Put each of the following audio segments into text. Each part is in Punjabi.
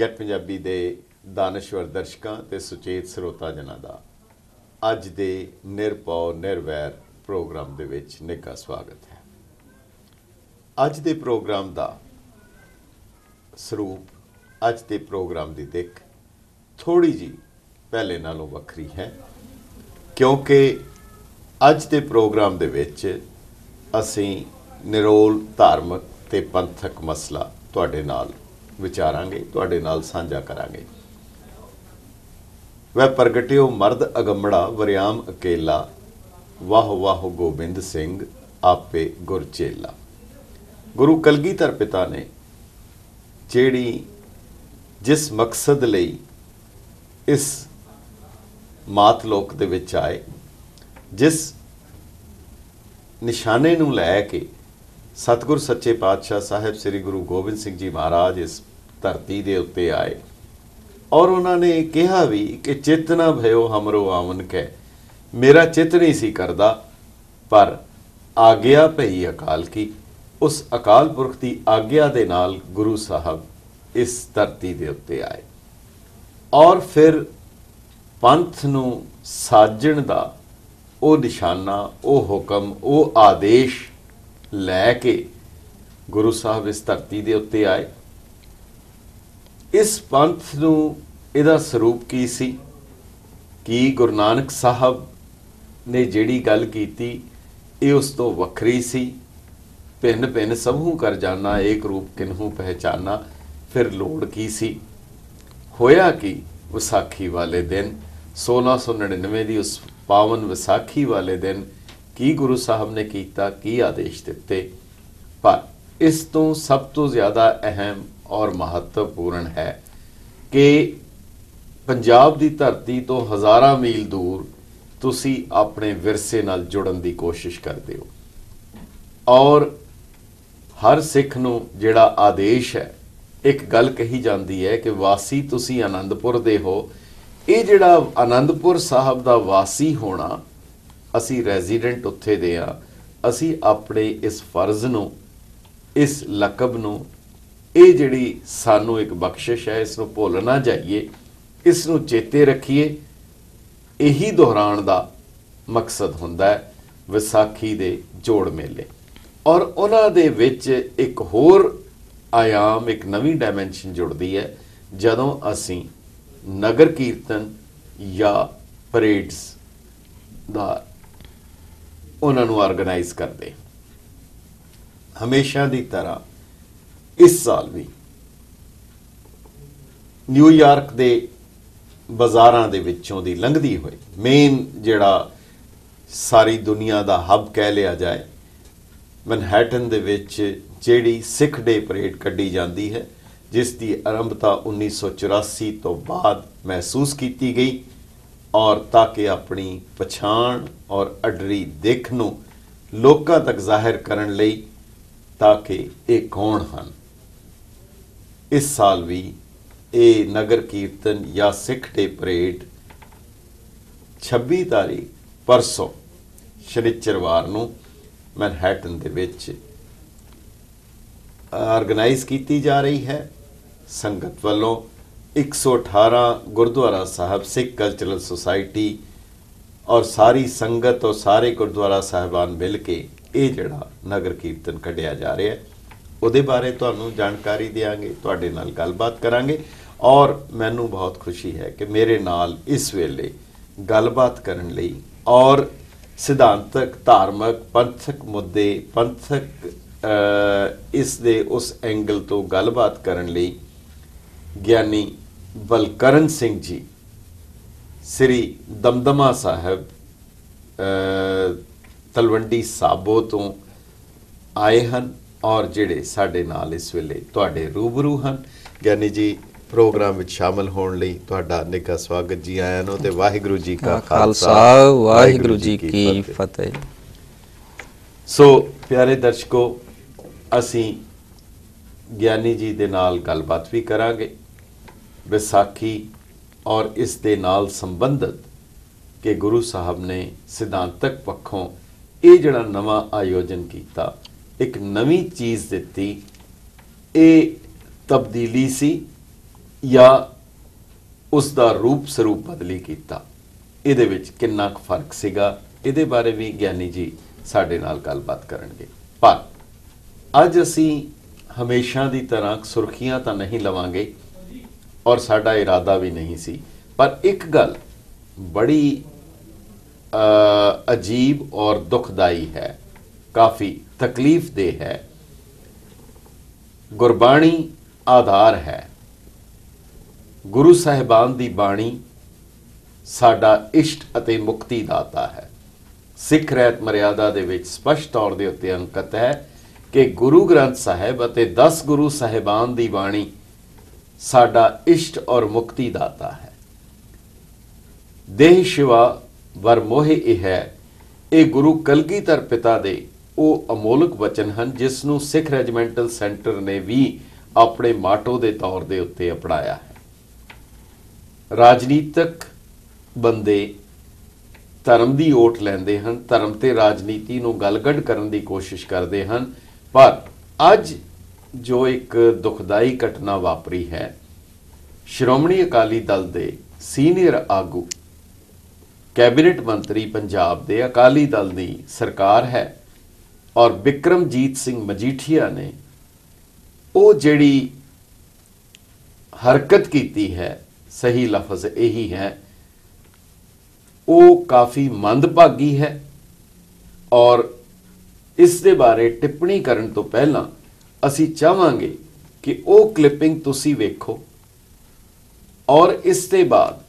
ਗੈਟ ਪੰਜਾਬੀ ਦੇ ਦਾਨਸ਼ਵਰ ਦਰਸ਼ਕਾਂ ਤੇ ਸੁਚੇਤ ਸਰੋਤਾ ਜਨਾਂ ਦਾ ਅੱਜ ਦੇ ਨਿਰਭਉ ਨਿਰਵੈਰ ਪ੍ਰੋਗਰਾਮ ਦੇ ਵਿੱਚ ਨਿੱਘਾ ਸਵਾਗਤ ਹੈ। ਅੱਜ ਦੇ ਪ੍ਰੋਗਰਾਮ ਦਾ ਸਰੂਪ, ਅੱਜ ਦੇ ਪ੍ਰੋਗਰਾਮ ਦੀ ਦਿੱਖ ਥੋੜੀ ਜੀ ਪਹਿਲੇ ਨਾਲੋਂ ਵੱਖਰੀ ਹੈ, ਕਿਉਂਕਿ ਅੱਜ ਦੇ ਪ੍ਰੋਗਰਾਮ ਦੇ ਵਿੱਚ ਅਸੀਂ ਨਿਰੋਲ ਧਾਰਮਿਕ ਤੇ ਪੰਥਕ ਮਸਲਾ ਤੁਹਾਡੇ ਨਾਲ ਵਿਚਾਰਾਂਗੇ, ਤੁਹਾਡੇ ਨਾਲ ਸਾਂਝਾ ਕਰਾਂਗੇ। ਵੈ ਪ੍ਰਗਟਿਓ ਮਰਦ ਅਗੰਮੜਾ ਵਰਿਆਮ ਅਕੇਲਾ, ਵਾਹ ਵਾਹ ਗੋਬਿੰਦ ਸਿੰਘ ਆਪੇ ਗੁਰ ਚੇਲਾ। ਗੁਰੂ ਕਲਗੀਧਰ ਪਿਤਾ ਨੇ ਜਿਸ ਮਕਸਦ ਲਈ ਇਸ ਮਾਤ ਲੋਕ ਦੇ ਵਿੱਚ ਆਏ, ਜਿਸ ਨਿਸ਼ਾਨੇ ਨੂੰ ਲੈ ਕੇ ਸਤਿਗੁਰ ਸੱਚੇ ਪਾਤਸ਼ਾਹ ਸਾਹਿਬ ਸ੍ਰੀ ਗੁਰੂ ਗੋਬਿੰਦ ਸਿੰਘ ਜੀ ਮਹਾਰਾਜ ਇਸ ਧਰਤੀ ਦੇ ਉੱਤੇ ਆਏ, ਔਰ ਉਹਨਾਂ ਨੇ ਕਿਹਾ ਵੀ ਕਿ ਚਿੱਤ ਨਾ ਭਇਓ ਹਮਰੋ ਆਵਨ ਕੈ, ਮੇਰਾ ਚਿੱਤ ਨਹੀਂ ਸੀ ਕਰਦਾ, ਪਰ ਆਗਿਆ ਭਈ ਅਕਾਲ ਕੀ। ਉਸ ਅਕਾਲ ਪੁਰਖ ਦੀ ਆਗਿਆ ਦੇ ਨਾਲ ਗੁਰੂ ਸਾਹਿਬ ਇਸ ਧਰਤੀ ਦੇ ਉੱਤੇ ਆਏ, ਔਰ ਫਿਰ ਪੰਥ ਨੂੰ ਸਾਜਣ ਦਾ ਉਹ ਨਿਸ਼ਾਨਾ, ਉਹ ਹੁਕਮ, ਉਹ ਆਦੇਸ਼ ਲੈ ਕੇ ਗੁਰੂ ਸਾਹਿਬ ਇਸ ਧਰਤੀ ਦੇ ਉੱਤੇ ਆਏ। ਇਸ ਪੰਥ ਨੂੰ ਇਹਦਾ ਸਰੂਪ ਕੀ ਸੀ ਕਿ ਗੁਰੂ ਨਾਨਕ ਸਾਹਿਬ ਨੇ ਜਿਹੜੀ ਗੱਲ ਕੀਤੀ ਇਹ ਉਸ ਤੋਂ ਵੱਖਰੀ ਸੀ। ਭਿੰਨ ਭਿੰਨ ਸਭੂ ਕਰ ਜਾਣਾ, ਏਕ ਰੂਪ ਕਿਨਹੂ ਪਹਿਚਾਨਾ। ਫਿਰ ਲੋੜ ਕੀ ਸੀ? ਹੋਇਆ ਕਿ ਵਿਸਾਖੀ ਵਾਲੇ ਦਿਨ 1699 ਦੀ ਉਸ ਪਾਵਨ ਵਿਸਾਖੀ ਵਾਲੇ ਦਿਨ ਕੀ ਗੁਰੂ ਸਾਹਿਬ ਨੇ ਕੀਤਾ, ਕੀ ਆਦੇਸ਼ ਦਿੱਤੇ। ਪਰ ਇਸ ਤੋਂ ਸਭ ਤੋਂ ਜ਼ਿਆਦਾ ਅਹਿਮ ਔਰ ਮਹੱਤਵਪੂਰਨ ਹੈ ਕਿ ਪੰਜਾਬ ਦੀ ਧਰਤੀ ਤੋਂ ਹਜ਼ਾਰਾਂ ਮੀਲ ਦੂਰ ਤੁਸੀਂ ਆਪਣੇ ਵਿਰਸੇ ਨਾਲ ਜੁੜਨ ਦੀ ਕੋਸ਼ਿਸ਼ ਕਰਦੇ ਹੋ, ਔਰ ਹਰ ਸਿੱਖ ਨੂੰ ਜਿਹੜਾ ਆਦੇਸ਼ ਹੈ, ਇੱਕ ਗੱਲ ਕਹੀ ਜਾਂਦੀ ਹੈ ਕਿ ਵਾਸੀ ਤੁਸੀਂ ਆਨੰਦਪੁਰ ਦੇ ਹੋ। ਇਹ ਜਿਹੜਾ ਆਨੰਦਪੁਰ ਸਾਹਿਬ ਦਾ ਵਾਸੀ ਹੋਣਾ, ਅਸੀਂ ਰੈਜ਼ੀਡੈਂਟ ਉੱਥੇ ਦੇ ਹਾਂ, ਅਸੀਂ ਆਪਣੇ ਇਸ ਫਰਜ਼ ਨੂੰ, ਇਸ ਲਕਬ ਨੂੰ, ਇਹ ਜਿਹੜੀ ਸਾਨੂੰ ਇੱਕ ਬਖਸ਼ਿਸ਼ ਹੈ, ਇਸ ਨੂੰ ਭੁੱਲ ਨਾ ਜਾਈਏ, ਇਸ ਨੂੰ ਚੇਤੇ ਰੱਖੀਏ। ਇਹੀ ਦੁਹਰਾਉਣ ਦਾ ਮਕਸਦ ਹੁੰਦਾ ਹੈ ਵਿਸਾਖੀ ਦੇ ਜੋੜ ਮੇਲੇ, ਔਰ ਉਹਨਾਂ ਦੇ ਵਿੱਚ ਇੱਕ ਹੋਰ ਆਯਾਮ, ਇੱਕ ਨਵੀਂ ਡਾਇਮੈਂਸ਼ਨ ਜੁੜਦੀ ਹੈ ਜਦੋਂ ਅਸੀਂ ਨਗਰ ਕੀਰਤਨ ਜਾਂ ਪਰੇਡਸ ਦਾ ਉਹਨਾਂ ਨੂੰ ਆਰਗੇਨਾਈਜ਼ ਕਰਦੇ। ਹਮੇਸ਼ਾ ਦੀ ਤਰ੍ਹਾਂ ਇਸ ਸਾਲ ਵੀ ਨਿਊਯਾਰਕ ਦੇ ਬਾਜ਼ਾਰਾਂ ਦੇ ਵਿੱਚੋਂ ਦੀ ਲੰਘਦੀ ਹੋਈ, ਮੇਨ ਜਿਹੜਾ ਸਾਰੀ ਦੁਨੀਆ ਦਾ ਹੱਬ ਕਹਿ ਲਿਆ ਜਾਏ, ਮੈਨਹੈਟਨ ਦੇ ਵਿੱਚ ਜਿਹੜੀ ਸਿੱਖ ਡੇ ਪਰੇਡ ਕੱਢੀ ਜਾਂਦੀ ਹੈ, ਜਿਸ ਦੀ ਆਰੰਭਤਾ 1984 ਤੋਂ ਬਾਅਦ ਮਹਿਸੂਸ ਕੀਤੀ ਗਈ, ਔਰ ਤਾਂ ਕਿ ਆਪਣੀ ਪਛਾਣ ਔਰ ਅਡਰੀ ਦਿੱਖ ਨੂੰ ਲੋਕਾਂ ਤੱਕ ਜ਼ਾਹਿਰ ਕਰਨ ਲਈ, ਤਾਂ ਕਿ ਇਹ ਕੌਣ ਹਨ। ਇਸ ਸਾਲ ਵੀ ਇਹ ਨਗਰ ਕੀਰਤਨ ਜਾਂ ਸਿੱਖ ਡੇ ਪਰੇਡ 26 ਤਾਰੀਖ ਪਰਸੋਂ ਸ਼ਨੀਚਰਵਾਰ ਨੂੰ ਮੈਨਹੈਟਨ ਦੇ ਵਿੱਚ ਆਰਗੇਨਾਈਜ਼ ਕੀਤੀ ਜਾ ਰਹੀ ਹੈ। ਸੰਗਤ ਵੱਲੋਂ 118 ਗੁਰਦੁਆਰਾ ਸਾਹਿਬ, ਸਿੱਖ ਕਲਚਰਲ ਸੁਸਾਇਟੀ ਔਰ ਸਾਰੀ ਸੰਗਤ ਔਰ ਸਾਰੇ ਗੁਰਦੁਆਰਾ ਸਾਹਿਬਾਨ ਮਿਲ ਕੇ ਇਹ ਜਿਹੜਾ ਨਗਰ ਕੀਰਤਨ ਕੱਢਿਆ ਜਾ ਰਿਹਾ ਹੈ, ਉਹਦੇ ਬਾਰੇ ਤੁਹਾਨੂੰ ਜਾਣਕਾਰੀ ਦਿਆਂਗੇ, ਤੁਹਾਡੇ ਨਾਲ ਗੱਲਬਾਤ ਕਰਾਂਗੇ। ਔਰ ਮੈਨੂੰ ਬਹੁਤ ਖੁਸ਼ੀ ਹੈ ਕਿ ਮੇਰੇ ਨਾਲ ਇਸ ਵੇਲੇ ਗੱਲਬਾਤ ਕਰਨ ਲਈ ਔਰ ਸਿਧਾਂਤਕ, ਧਾਰਮਿਕ, ਪੰਥਕ ਮੁੱਦੇ, ਪੰਥਕ ਇਸ ਦੇ ਉਸ ਐਂਗਲ ਤੋਂ ਗੱਲਬਾਤ ਕਰਨ ਲਈ ਗਿਆਨੀ ਬਲਕਰਨ ਸਿੰਘ ਜੀ ਸ੍ਰੀ ਦਮਦਮਾ ਸਾਹਿਬ ਤਲਵੰਡੀ ਸਾਬੋ ਤੋਂ ਆਏ ਹਨ, ਔਰ ਜਿਹੜੇ ਸਾਡੇ ਨਾਲ ਇਸ ਵੇਲੇ ਤੁਹਾਡੇ ਰੂਬਰੂ ਹਨ। ਗਿਆਨੀ ਜੀ, ਪ੍ਰੋਗਰਾਮ ਵਿੱਚ ਸ਼ਾਮਲ ਹੋਣ ਲਈ ਤੁਹਾਡਾ ਨਿੱਘਾ ਸਵਾਗਤ। ਜੀ ਆਇਆਂ ਨੂੰ, ਤੇ ਵਾਹਿਗੁਰੂ ਜੀ ਕਾ ਖਾਲਸਾ, ਵਾਹਿਗੁਰੂ ਜੀ ਕੀ ਫਤਿਹ। ਸੋ ਪਿਆਰੇ ਦਰਸ਼ਕੋ, ਅਸੀਂ ਗਿਆਨੀ ਜੀ ਦੇ ਨਾਲ ਗੱਲਬਾਤ ਵੀ ਕਰਾਂਗੇ ਵਿਸਾਖੀ ਔਰ ਇਸ ਦੇ ਨਾਲ ਸੰਬੰਧਿਤ ਕਿ ਗੁਰੂ ਸਾਹਿਬ ਨੇ ਸਿਧਾਂਤਕ ਪੱਖੋਂ ਇਹ ਜਿਹੜਾ ਨਵਾਂ ਆਯੋਜਨ ਕੀਤਾ, ਇੱਕ ਨਵੀਂ ਚੀਜ਼ ਦਿੱਤੀ, ਇਹ ਤਬਦੀਲੀ ਸੀ ਜਾਂ ਉਸ ਦਾ ਰੂਪ ਸਰੂਪ ਬਦਲੀ ਕੀਤਾ, ਇਹਦੇ ਵਿੱਚ ਕਿੰਨਾ ਕੁ ਫਰਕ ਸੀਗਾ, ਇਹਦੇ ਬਾਰੇ ਵੀ ਗਿਆਨੀ ਜੀ ਸਾਡੇ ਨਾਲ ਗੱਲਬਾਤ ਕਰਨਗੇ। ਪਰ ਅੱਜ ਅਸੀਂ ਹਮੇਸ਼ਾ ਦੀ ਤਰ੍ਹਾਂ ਸੁਰਖੀਆਂ ਤਾਂ ਨਹੀਂ ਲਵਾਂਗੇ ਔਰ ਸਾਡਾ ਇਰਾਦਾ ਵੀ ਨਹੀਂ ਸੀ, ਪਰ ਇੱਕ ਗੱਲ ਬੜੀ ਅਜੀਬ ਔਰ ਦੁਖਦਾਈ ਹੈ, ਕਾਫੀ ਤਕਲੀਫਦੇਹ ਹੈ। ਗੁਰਬਾਣੀ ਆਧਾਰ ਹੈ, ਗੁਰੂ ਸਾਹਿਬਾਨ ਦੀ ਬਾਣੀ ਸਾਡਾ ਇਸ਼ਟ ਅਤੇ ਮੁਕਤੀ ਦਾਤਾ ਹੈ। ਸਿੱਖ ਰਹਿਤ ਮਰਿਆਦਾ ਦੇ ਵਿੱਚ ਸਪਸ਼ਟ ਤੌਰ ਦੇ ਉੱਤੇ ਅੰਕਿਤ ਹੈ ਕਿ ਗੁਰੂ ਗ੍ਰੰਥ ਸਾਹਿਬ ਅਤੇ 10 ਗੁਰੂ ਸਾਹਿਬਾਨ ਦੀ ਬਾਣੀ ਸਾਡਾ ਇਸ਼ਟ ਔਰ ਮੁਕਤੀ ਦਾਤਾ ਹੈ। ਦੇਹ ਸ਼ਿਵਾ ਵਰ ਮੋਹਿ ਇਹ ਹੈ, ਇਹ ਗੁਰੂ ਕਲਗੀਧਰ ਪਿਤਾ ਦੇ ਉਹ ਅਮੋਲਕ ਵਚਨ ਹਨ ਜਿਸ ਨੂੰ ਸਿੱਖ ਰੈਜੀਮੈਂਟਲ ਸੈਂਟਰ ਨੇ ਵੀ ਆਪਣੇ ਮਾਟੋ ਦੇ ਤੌਰ ਦੇ ਉੱਤੇ ਅਪਣਾਇਆ ਹੈ। ਰਾਜਨੀਤਿਕ ਬੰਦੇ ਧਰਮ ਦੀ ਓਟ ਲੈਂਦੇ ਹਨ, ਧਰਮ ਤੇ ਰਾਜਨੀਤੀ ਨੂੰ ਗਲਗੱਡ ਕਰਨ ਦੀ ਕੋਸ਼ਿਸ਼ ਕਰਦੇ ਹਨ, ਪਰ ਅੱਜ ਜੋ ਇੱਕ ਦੁਖਦਾਈ ਘਟਨਾ ਵਾਪਰੀ ਹੈ, ਸ਼੍ਰੋਮਣੀ ਅਕਾਲੀ ਦਲ ਦੇ ਸੀਨੀਅਰ ਆਗੂ, ਕੈਬਨਿਟ ਮੰਤਰੀ ਪੰਜਾਬ ਦੇ, ਅਕਾਲੀ ਦਲ ਦੀ ਸਰਕਾਰ ਹੈ ਔਰ ਬਿਕਰਮਜੀਤ ਸਿੰਘ ਮਜੀਠੀਆ ਨੇ ਉਹ ਜਿਹੜੀ ਹਰਕਤ ਕੀਤੀ ਹੈ, ਸਹੀ ਲਫ਼ਜ਼ ਇਹੀ ਹੈ, ਉਹ ਕਾਫੀ ਮੰਦਭਾਗੀ ਹੈ। ਔਰ ਇਸ ਦੇ ਬਾਰੇ ਟਿੱਪਣੀ ਕਰਨ ਤੋਂ ਪਹਿਲਾਂ ਅਸੀਂ ਚਾਹਾਂਗੇ ਕਿ ਉਹ ਕਲਿੱਪਿੰਗ ਤੁਸੀਂ ਵੇਖੋ ਔਰ ਇਸ ਦੇ ਬਾਅਦ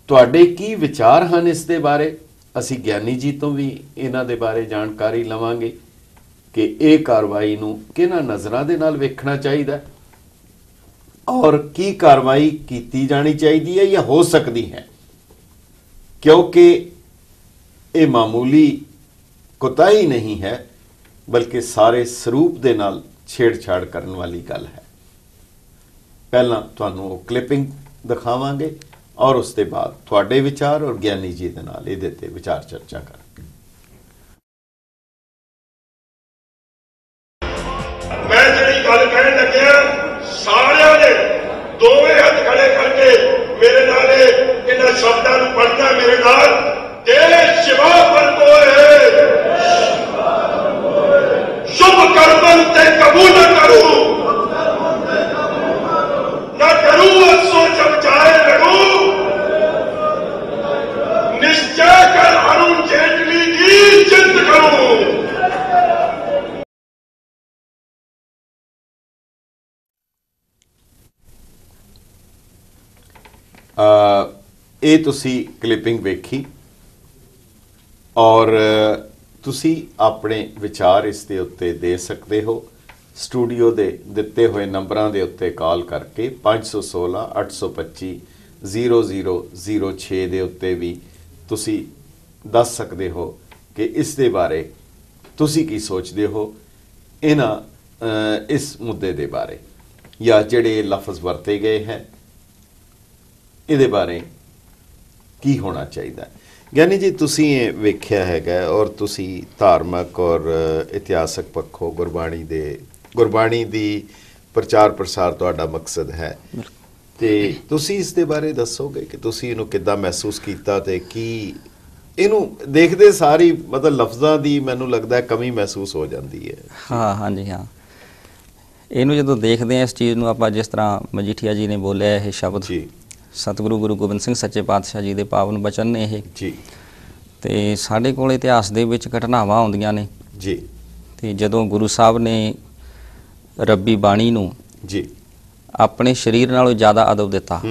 ਤੁਹਾਡੇ ਕੀ ਵਿਚਾਰ ਹਨ ਇਸ ਦੇ ਬਾਰੇ। ਅਸੀਂ ਗਿਆਨੀ ਜੀ ਤੋਂ ਵੀ ਇਹਨਾਂ ਦੇ ਬਾਰੇ ਜਾਣਕਾਰੀ ਲਵਾਂਗੇ ਕਿ ਇਹ ਕਾਰਵਾਈ ਨੂੰ ਕਿਹਨਾਂ ਨਜ਼ਰਾਂ ਦੇ ਨਾਲ ਵੇਖਣਾ ਚਾਹੀਦਾ ਔਰ ਕੀ ਕਾਰਵਾਈ ਕੀਤੀ ਜਾਣੀ ਚਾਹੀਦੀ ਹੈ ਜਾਂ ਹੋ ਸਕਦੀ ਹੈ, ਕਿਉਂਕਿ ਇਹ ਮਾਮੂਲੀ ਕੁਤਾਹੀ ਨਹੀਂ ਹੈ ਬਲਕਿ ਸਾਰੇ ਸਰੂਪ ਦੇ ਨਾਲ ਛੇੜਛਾੜ ਕਰਨ ਵਾਲੀ ਗੱਲ ਹੈ। ਪਹਿਲਾਂ ਤੁਹਾਨੂੰ ਉਹ ਕਲਿੱਪਿੰਗ ਦਿਖਾਵਾਂਗੇ ਔਰ ਉਸ ਦੇ ਬਾਅਦ ਤੁਹਾਡੇ ਵਿਚਾਰ ਔਰ ਗਿਆਨੀ ਜੀ ਦੇ ਨਾਲ ਇਹਦੇ ਤੇ ਵਿਚਾਰ ਚਰਚਾ ਕਰਾਂਗੇ। ਮੈਂ ਜਿਹੜੀ ਗੱਲ ਕਹਿਣ ਲੱਗਿਆ, ਸਾਰਿਆਂ ਨੇ ਦੋਵੇਂ ਹੱਥ ਖੜੇ ਕਰਕੇ ਮੇਰੇ ਨਾਲ ਇਹਨਾਂ ਸ਼ਬਦਾਂ ਨੂੰ ਪੜ੍ਹਨਾ, ਮੇਰੇ ਨਾਲ ਦੇਸ਼ ਸ਼ਿਵਾ ਪਰਤੋਏ, ਸ਼ੁਭ ਕਰਮਨ ਤੇ ਕਬੂਲ ਨਾ ਕਰੂ, ਨਾ ਕਰੂ ਅਸੋ ਜਬ ਜਾਏ ਲਗੂ, ਨਿਸ਼ਚੈ ਕਰ ਅਰੁਣ ਜੇਟਲੀ ਦੀ ਜਿੱਤ ਕਰੂ। ਇਹ ਤੁਸੀਂ ਕਲਿੱਪਿੰਗ ਵੇਖੀ ਔਰ ਤੁਸੀਂ ਆਪਣੇ ਵਿਚਾਰ ਇਸ ਦੇ ਉੱਤੇ ਦੇ ਸਕਦੇ ਹੋ। ਸਟੂਡੀਓ ਦੇ ਦਿੱਤੇ ਹੋਏ ਨੰਬਰਾਂ ਦੇ ਉੱਤੇ ਕਾਲ ਕਰਕੇ 516 825 0006 ਦੇ ਉੱਤੇ ਵੀ ਤੁਸੀਂ ਦੱਸ ਸਕਦੇ ਹੋ ਕਿ ਇਸ ਦੇ ਬਾਰੇ ਤੁਸੀਂ ਕੀ ਸੋਚਦੇ ਹੋ, ਇਸ ਮੁੱਦੇ ਦੇ ਬਾਰੇ ਜਾਂ ਜਿਹੜੇ ਲਫ਼ਜ਼ ਵਰਤੇ ਗਏ ਹੈ ਇਹਦੇ ਬਾਰੇ ਕੀ ਹੋਣਾ ਚਾਹੀਦਾ। ਗਿਆਨੀ ਜੀ ਤੁਸੀਂ ਇਹ ਵੇਖਿਆ ਹੈਗਾ ਔਰ ਤੁਸੀਂ ਧਾਰਮਿਕ ਔਰ ਇਤਿਹਾਸਕ ਪੱਖੋਂ ਗੁਰਬਾਣੀ ਦੀ ਪ੍ਰਚਾਰ ਪ੍ਰਸਾਰ ਤੁਹਾਡਾ ਮਕਸਦ ਹੈ, ਤੇ ਤੁਸੀਂ ਇਸ ਦੇ ਬਾਰੇ ਦੱਸੋਗੇ ਕਿ ਤੁਸੀਂ ਇਹਨੂੰ ਕਿੱਦਾਂ ਮਹਿਸੂਸ ਕੀਤਾ ਤੇ ਕੀ ਇਹਨੂੰ ਦੇਖਦੇ ਸਾਰੀ ਮਤਲਬ ਲਫ਼ਜ਼ਾਂ ਦੀ ਮੈਨੂੰ ਲੱਗਦਾ ਕਮੀ ਮਹਿਸੂਸ ਹੋ ਜਾਂਦੀ ਹੈ। ਹਾਂਜੀ ਹਾਂ, ਇਹਨੂੰ ਜਦੋਂ ਦੇਖਦੇ ਹਾਂ ਇਸ ਚੀਜ਼ ਨੂੰ ਆਪਾਂ, ਜਿਸ ਤਰ੍ਹਾਂ ਮਜੀਠੀਆ ਜੀ ਨੇ ਬੋਲਿਆ ਇਹ ਸ਼ਬਦ ਜੀ, ਸਤਿਗੁਰੂ ਗੁਰੂ ਗੋਬਿੰਦ ਸਿੰਘ ਸੱਚੇ ਪਾਤਸ਼ਾਹ ਜੀ ਦੇ ਪਾਵਨ ਬਚਨ ਨੇ ਇਹ ਜੀ, ਤੇ ਸਾਡੇ ਕੋਲ ਇਤਿਹਾਸ ਦੇ ਵਿੱਚ ਘਟਨਾਵਾਂ ਆਉਂਦੀਆਂ ਨੇ ਜੀ, ਤੇ ਜਦੋਂ ਗੁਰੂ ਸਾਹਿਬ ਨੇ ਰੱਬੀ ਬਾਣੀ ਨੂੰ ਜੀ ਆਪਣੇ ਸਰੀਰ ਨਾਲੋਂ ਜ਼ਿਆਦਾ ਅਦਬ ਦਿੱਤਾ,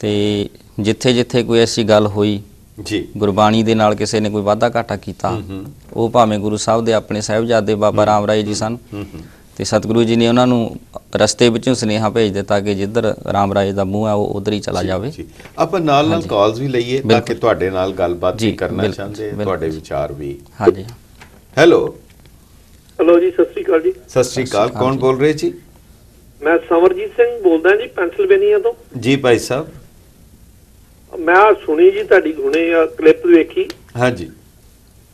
ਤੇ ਜਿੱਥੇ ਜਿੱਥੇ ਕੋਈ ਐਸੀ ਗੱਲ ਹੋਈ ਜੀ, ਗੁਰਬਾਣੀ ਦੇ ਨਾਲ ਕਿਸੇ ਨੇ ਕੋਈ ਵਾਧਾ ਘਾਟਾ ਕੀਤਾ, ਉਹ ਭਾਵੇਂ ਗੁਰੂ ਸਾਹਿਬ ਦੇ ਆਪਣੇ ਸਾਹਿਬਜ਼ਾਦੇ ਬਾਬਾ ਰਾਮ ਰਾਏ ਜੀ ਸਨ, ਤੇ ਸਤਿਗੁਰੂ ਜੀ ਨੇ ਉਹਨਾਂ ਨੂੰ ਰਸਤੇ ਵਿੱਚੋਂ ਸੁਨੇਹਾ ਭੇਜ ਦਿੱਤਾ ਕਿ ਜਿੱਧਰ ਰਾਮ ਰਾਏ ਦਾ ਮੂੰਹ ਹੈ ਉਹ ਉਧਰ ਹੀ ਚਲਾ ਜਾਵੇ। ਆਪਾਂ ਨਾਲ ਨਾਲ ਕਾਲਸ ਵੀ ਲਈਏ ਤਾਂ ਕਿ ਤੁਹਾਡੇ ਨਾਲ ਗੱਲਬਾਤ ਵੀ ਕਰਨਾ ਚਾਹੁੰਦੇ, ਤੁਹਾਡੇ ਵਿਚਾਰ ਵੀ। ਹਾਂਜੀ, ਹੈਲੋ ਜੀ, ਸਤਿ ਸ੍ਰੀ ਅਕਾਲ ਜੀ। ਸਤਿ ਸ੍ਰੀ ਅਕਾਲ, ਕੌਣ ਬੋਲ ਰਹੇ ਜੀ? ਮੈਂ ਸਮਰਜੀਤ ਸਿੰਘ ਬੋਲਦਾ ਜੀ, ਪੈਂਸਿਲਵੇਨੀਆ ਤੋਂ ਜੀ। ਭਾਈ ਸਾਹਿਬ, ਮੈਂ ਸੁਣੀ ਜੀ ਤੁਹਾਡੀ ਹੁਣੇ ਕਲਿੱਪ ਵੇਖੀ। ਹਾਂਜੀ,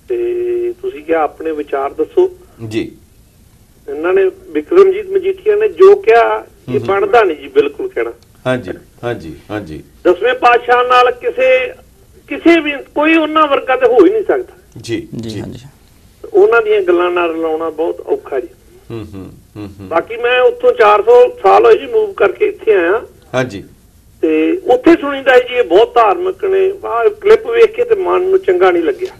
ਤੇ ਤੁਸੀਂ ਕਿਹਾ ਆਪਣੇ ਵਿਚਾਰ ਦੱਸੋ ਜੀ। ਇਹਨਾਂ ਨੇ ਬਿਕਰਮਜੀਤ ਮਜੀਠੀਆ ਨੇ ਜੋ ਕਿਹਾ ਇਹ ਬਣਦਾ ਨਹੀਂ ਜੀ ਬਿਲਕੁਲ ਕਹਿਣਾ। ਹਾਂਜੀ ਹਾਂਜੀ ਹਾਂਜੀ। 10ਵੇਂ ਪਾਤਸ਼ਾਹ ਨਾਲ ਕਿਸੇ ਵੀ ਕੋਈ ਉਹਨਾਂ ਵਰਗਾ ਤੇ ਹੋ ਹੀ ਨਹੀਂ ਸਕਦਾ ਜੀ ਜੀ ਹਾਂਜੀ। ਉਹਨਾਂ ਦੀਆਂ ਗੱਲਾਂ ਨਾਲ ਰਲਾਉਣਾ ਬਹੁਤ ਔਖਾ ਜੀ। ਬਾਕੀ ਮੈਂ ਉੱਥੋਂ 400 ਸਾਲ ਹੋਏ ਜੀ ਮੂਵ ਕਰਕੇ ਇੱਥੇ ਆਇਆ। ਹਾਂਜੀ। ਤੇ ਉੱਥੇ ਸੁਣੀਦਾ ਜੀ ਇਹ ਬਹੁਤ ਧਾਰਮਿਕ ਨੇ, ਆਹ ਕਲਿੱਪ ਵੇਖ ਕੇ ਤੇ ਮਨ ਨੂੰ ਚੰਗਾ ਨਹੀਂ ਲੱਗਿਆ।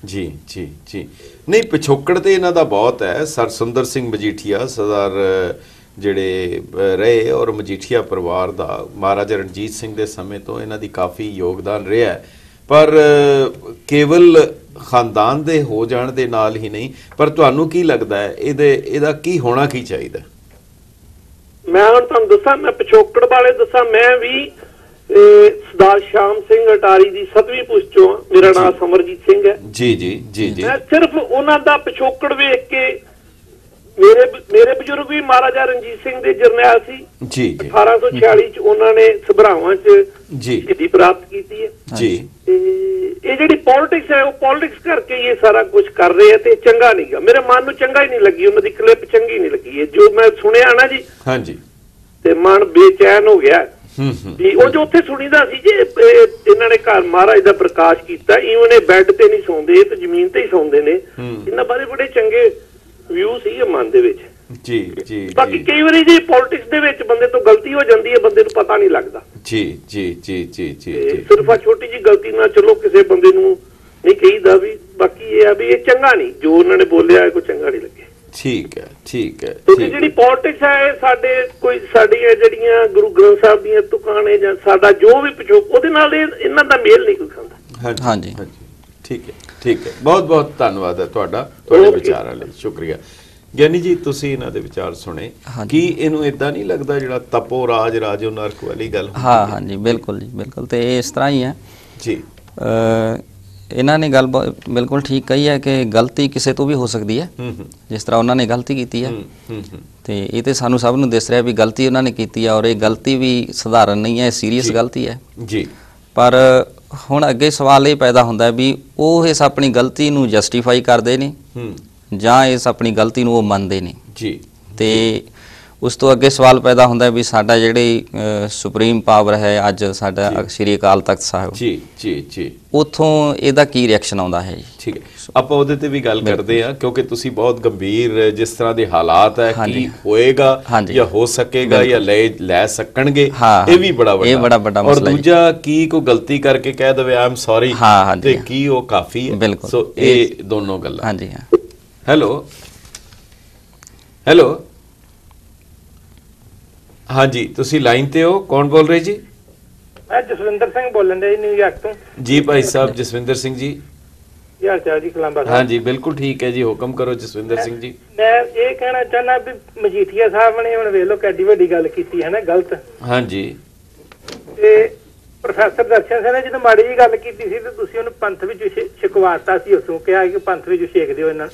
ਜੀ ਜੀ ਜੀ। ਨਹੀਂ, ਪਿਛੋਕੜ ਤੇ ਇਹਨਾਂ ਦਾ ਬਹੁਤ ਹੈ। ਸਰ ਸੁੰਦਰ ਸਿੰਘ ਮਜੀਠੀਆ ਸਰਦਾਰ ਜਿਹੜੇ ਰਹੇ ਔਰ ਮਜੀਠੀਆ ਪਰਿਵਾਰ ਦਾ ਮਹਾਰਾਜਾ ਰਣਜੀਤ ਸਿੰਘ ਦੇ ਸਮੇਂ ਤੋਂ ਇਹਨਾਂ ਦੀ ਕਾਫੀ ਯੋਗਦਾਨ ਰਿਹਾ, ਪਰ ਕੇਵਲ ਖਾਨਦਾਨ ਦੇ ਹੋ ਜਾਣ ਦੇ ਨਾਲ ਹੀ ਨਹੀਂ। ਪਰ ਤੁਹਾਨੂੰ ਕੀ ਲੱਗਦਾ ਹੈ ਇਹਦਾ ਕੀ ਹੋਣਾ ਕੀ ਚਾਹੀਦਾ? ਮੈਂ ਹੁਣ ਤੁਹਾਨੂੰ ਦੱਸਾਂ, ਮੈਂ ਪਿਛੋਕੜ ਬਾਰੇ ਦੱਸਾਂ। ਮੈਂ ਵੀ ਸਰਦਾਰ ਸ਼ਾਮ ਸਿੰਘ ਅਟਾਰੀ ਦੀ 7ਵੀਂ ਪੁਸ਼ਤ ਚੋਂ। ਮੇਰਾ ਨਾਮ ਸਮਰਜੀਤ ਸਿੰਘ ਹੈ। ਜੀ ਜੀ ਜੀ ਜੀ। ਮੈਂ ਸਿਰਫ ਉਹਨਾਂ ਦਾ ਪਿਛੋਕੜ ਵੇਖ ਕੇ, ਮੇਰੇ ਬਜ਼ੁਰਗ ਵੀ ਮਹਾਰਾਜਾ ਰਣਜੀਤ ਸਿੰਘ ਦੇ ਜਰਨੈਲ ਸੀ ਜੀ। 1846 ਚ ਉਹਨਾਂ ਨੇ ਸਭਰਾਵਾਂ ਚ ਸ਼ਹੀਦੀ ਪ੍ਰਾਪਤ ਕੀਤੀ ਹੈ ਜੀ। ਤੇ ਇਹ ਜਿਹੜੀ ਪੋਲਿਟਿਕਸ ਹੈ, ਉਹ ਪੋਲਿਟਿਕਸ ਕਰਕੇ ਇਹ ਸਾਰਾ ਕੁਝ ਕਰ ਰਹੇ ਆ ਤੇ ਚੰਗਾ ਨਹੀਂਗਾ। ਮੇਰੇ ਮਨ ਨੂੰ ਚੰਗਾ ਹੀ ਨਹੀਂ ਲੱਗੀ, ਉਹਨਾਂ ਦੀ ਕਲਿੱਪ ਚੰਗੀ ਨਹੀਂ ਲੱਗੀ। ਜੋ ਮੈਂ ਸੁਣਿਆ ਨਾ ਜੀ, ਹਾਂਜੀ, ਤੇ ਮਨ ਬੇਚੈਨ ਹੋ ਗਿਆ ਵੀ ਉਹ ਜੋ ਉੱਥੇ ਸੁਣੀਦਾ ਸੀ ਜੀ। ਇਹਨਾਂ ਨੇ ਘਰ ਮਹਾਰਾਜ ਦਾ ਪ੍ਰਕਾਸ਼ ਕੀਤਾ, ਇਵਨ ਇਹ ਬੈੱਡ ਤੇ ਨਹੀਂ ਸੌਂਦੇ, ਤੇ ਜ਼ਮੀਨ ਤੇ ਹੀ ਸੌਂਦੇ ਨੇ। ਇਹਨਾਂ ਬਾਰੇ ਬੜੇ ਚੰਗੇ ਵਿਊ ਸੀ ਮਨ ਦੇ ਵਿੱਚ ਜੀ ਜੀ। ਬਾਕੀ ਕਈ ਵਾਰੀ ਜੀ ਪੋਲਿਟਿਕਸ ਦੇ ਵਿੱਚ ਬੰਦੇ ਤੋਂ ਗਲਤੀ ਹੋ ਜਾਂਦੀ ਹੈ, ਬੰਦੇ ਨੂੰ ਪਤਾ ਨਹੀਂ ਲੱਗਦਾ ਜੀ ਜੀ ਜੀ ਜੀ ਜੀ। ਸਿਰਫ ਆ ਛੋਟੀ ਜੀ ਗਲਤੀ ਨਾਲ ਚਲੋ ਕਿਸੇ ਬੰਦੇ ਨੂੰ ਨਹੀਂ ਕਹੀਦਾ ਵੀ। ਬਾਕੀ ਇਹ ਆ ਵੀ ਇਹ ਚੰਗਾ ਨਹੀਂ, ਜੋ ਉਹਨਾਂ ਨੇ ਬੋਲਿਆ ਕੋਈ ਚੰਗਾ ਨਹੀਂ ਲੱਗਿਆ। ਠੀਕ ਹੈ ਠੀਕ ਹੈ। ਕਿਉਂਕਿ ਜਿਹੜੀ ਪੋਲਿਟਿਕਸ ਹੈ ਇਹ ਸਾਡੀਆਂ ਜਿਹੜੀਆਂ ਗੁਰੂ ਗ੍ਰੰਥ ਸਾਹਿਬ ਦੀਆਂ ਤੁਕਾਂ ਨੇ ਜਾਂ ਸਾਡਾ ਜੋ ਵੀ ਪਿਛੋਕੜ, ਉਹਦੇ ਨਾਲ ਇਹਨਾਂ ਦਾ ਮੇਲ ਨਹੀਂ ਕੋਈ ਖਾਂਦਾ। ਹਾਂਜੀ ਹਾਂਜੀ ਠੀਕ ਹੈ ਠੀਕ ਹੈ। ਬਹੁਤ ਬਹੁਤ ਧੰਨਵਾਦ ਹੈ ਤੁਹਾਡੇ ਵਿਚਾਰਾਂ ਲਈ, ਸ਼ੁਕਰੀਆ। ਗਿਆਨੀ ਜੀ, ਤੁਸੀਂ ਇਹਨਾਂ ਦੇ ਵਿਚਾਰ ਸੁਣੇ, ਕੀ ਇਹਨੂੰ ਇਦਾਂ ਨਹੀਂ ਲੱਗਦਾ ਜਿਹੜਾ ਤਪੋ ਰਾਜ ਰਾਜੋ ਨਰਕ ਵਾਲੀ ਗੱਲ? ਹਾਂ ਹਾਂਜੀ ਬਿਲਕੁਲ ਜੀ ਬਿਲਕੁਲ। ਤੇ ਇਸ ਤਰ੍ਹਾਂ ਹੀ ਹੈ ਜੀ। ਇਹਨਾਂ ਨੇ ਗੱਲ ਬਿਲਕੁਲ ਠੀਕ ਕਹੀ ਹੈ ਕਿ ਗਲਤੀ ਕਿਸੇ ਤੋਂ ਵੀ ਹੋ ਸਕਦੀ ਹੈ, ਜਿਸ ਤਰ੍ਹਾਂ ਉਹਨਾਂ ਨੇ ਗਲਤੀ ਕੀਤੀ ਹੈ। ਤੇ ਇਹ ਤੇ ਸਾਨੂੰ ਸਭ ਨੂੰ ਦਿਸ ਰਿਹਾ ਵੀ ਗਲਤੀ ਉਹਨਾਂ ਨੇ ਕੀਤੀ ਹੈ, ਔਰ ਇਹ ਗਲਤੀ ਵੀ ਸਧਾਰਨ ਨਹੀਂ ਹੈ, ਸੀਰੀਅਸ ਗਲਤੀ ਹੈ ਜੀ। ਪਰ ਹੁਣ ਅੱਗੇ ਸਵਾਲ ਇਹ ਪੈਦਾ ਹੁੰਦਾ ਵੀ ਉਹ ਇਸ ਆਪਣੀ ਗਲਤੀ ਨੂੰ ਜਸਟੀਫਾਈ ਕਰਦੇ ਨੇ ਜਾਂ ਇਸ ਆਪਣੀ ਗਲਤੀ ਨੂੰ ਉਹ ਮੰਨਦੇ ਨੇ ਜੀ। ਤੇ ਉਸ ਤੋਂ ਅੱਗੇ ਸਵਾਲ ਪੈਦਾ ਹੁੰਦਾ ਵੀ ਸਾਡਾ ਜਿਹੜੀ ਸੁਪਰੀਮ ਪਾਵਰ ਹੈ ਅੱਜ ਸਾਡਾ ਸ਼੍ਰੀ ਅਕਾਲ ਤਖਤ ਸਾਹਿਬ ਜੀ ਜੀ ਜੀ, ਉੱਥੋਂ ਇਹਦਾ ਕੀ ਰਿਐਕਸ਼ਨ ਆਉਂਦਾ ਹੈ ਜੀ? ਠੀਕ ਹੈ, ਆਪਾਂ ਉਹਦੇ ਤੇ ਵੀ ਗੱਲ ਕਰਦੇ ਹਾਂ, ਕਿਉਂਕਿ ਤੁਸੀਂ ਬਹੁਤ ਗੰਭੀਰ ਜਿਸ ਤਰ੍ਹਾਂ ਦੇ ਹਾਲਾਤ ਹੈ, ਕੀ ਹੋਏਗਾ ਜਾਂ ਹੋ ਸਕੇਗਾ ਜਾਂ ਲੈ ਸਕਣਗੇ, ਇਹ ਵੀ ਬੜਾ ਵੱਡਾ ਮਸਲਾ। ਔਰ ਦੂਜਾ, ਕੀ ਕੋਈ ਗਲਤੀ ਕਰਕੇ ਕਹਿ ਦਵੇ ਆਈ ਐਮ ਸੌਰੀ, ਤੇ ਕੀ ਉਹ ਕਾਫੀ ਹੈ? ਬਿਲਕੁਲ। ਸੋ ਇਹ ਦੋਨੋਂ ਗੱਲਾਂ। ਹਾਂਜੀ ਹਾਂ। ਹੈਲੋ ਹੈਲੋ ਹਾਂਜੀ, ਤੁਸੀਂ ਲਾਈਨ ਤੇ ਹੋ, ਕੌਣ ਬੋਲ ਰਹੇ ਜੀ? ਮੈਂ ਜਸਵਿੰਦਰ ਸਿੰਘ ਬੋਲਣ ਦੇ ਨਿਊਯਾਰਕ ਤੋਂ ਜੀ। ਭਾਈ ਸਾਹਿਬ ਜਸਵਿੰਦਰ ਸਿੰਘ ਜੀ, ਕੀ ਹਾਲ ਚਾਲ ਜੀ? ਕਲਾਂਬਾ ਸਾਹਿਬ। ਹਾਂਜੀ ਬਿਲਕੁਲ ਠੀਕ ਹੈ ਜੀ, ਹੁਕਮ ਕਰੋ ਜਸਵਿੰਦਰ ਸਿੰਘ ਜੀ। ਮੈਂ ਇਹ ਕਹਿਣਾ ਚਾਹੁੰਦਾ ਵੀ ਮਜੀਠੀਆ ਸਾਹਿਬ ਨੇ ਹੁਣ ਵੇਖ ਲਓ ਕਿੱਡੀ ਵੱਡੀ ਗੱਲ ਕੀਤੀ ਹੈ ਨਾ, ਗਲਤ। ਹਾਂਜੀ। ਤੇ ਪ੍ਰੋਫੈਸਰ ਦਰਸ਼ਨ ਸਿੰਘ ਨੇ ਜਦੋਂ ਮਾੜੀ ਜੀ ਗੱਲ ਕੀਤੀ ਸੀ ਤੇ ਤੁਸੀਂ ਉਹਨੂੰ ਪੰਥ ਵਿੱਚ ਛਕਵਾਤਾ ਸੀ, ਉਸਨੂੰ ਕਿਹਾ ਕਿ ਪੰਥ ਵਿੱਚ ਛੇਕ ਦਿਓ ਇਹਨੂੰ।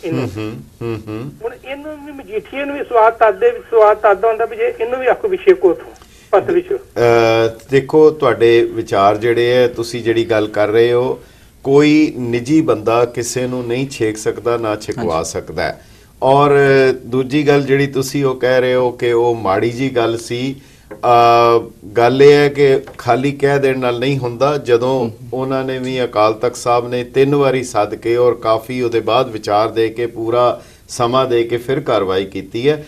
ਹੁਣ ਇਹਨੂੰ ਵੀ ਮਜੀਠੀਏ ਨੂੰ ਵੀ ਸਵਾਦ ਤਦ ਹੁੰਦਾ ਵੀ ਜੇ ਇਹਨੂੰ ਵੀ ਆਖੋ ਵੀ ਛੇਕੋ ਪੰਥ ਵਿੱਚ। ਦੇਖੋ, ਤੁਹਾਡੇ ਵਿਚਾਰ ਜਿਹੜੇ ਹੈ, ਤੁਸੀਂ ਜਿਹੜੀ ਗੱਲ ਕਰ ਰਹੇ ਹੋ, ਕੋਈ ਨਿੱਜੀ ਬੰਦਾ ਕਿਸੇ ਨੂੰ ਨਹੀਂ ਛੇਕ ਸਕਦਾ, ਨਾ ਛਕਵਾ ਸਕਦਾ। ਔਰ ਦੂਜੀ ਗੱਲ ਜਿਹੜੀ ਤੁਸੀਂ ਉਹ ਕਹਿ ਰਹੇ ਹੋ ਕਿ ਉਹ ਮਾੜੀ ਜੀ ਗੱਲ ਸੀ, ਗੱਲ ਇਹ ਹੈ ਕਿ ਖਾਲੀ ਕਹਿ ਦੇਣ ਨਾਲ ਨਹੀਂ ਹੁੰਦਾ। ਜਦੋਂ ਉਹਨਾਂ ਨੇ ਵੀ ਅਕਾਲ ਤਖਤ ਸਾਹਿਬ ਨੇ 3 ਵਾਰੀ ਸੱਦ ਕੇ ਔਰ ਕਾਫੀ ਉਹਦੇ ਬਾਅਦ ਵਿਚਾਰ ਦੇ ਕੇ ਪੂਰਾ ਸਮਾਂ ਦੇ ਕੇ ਫਿਰ ਕਾਰਵਾਈ ਕੀਤੀ ਹੈ,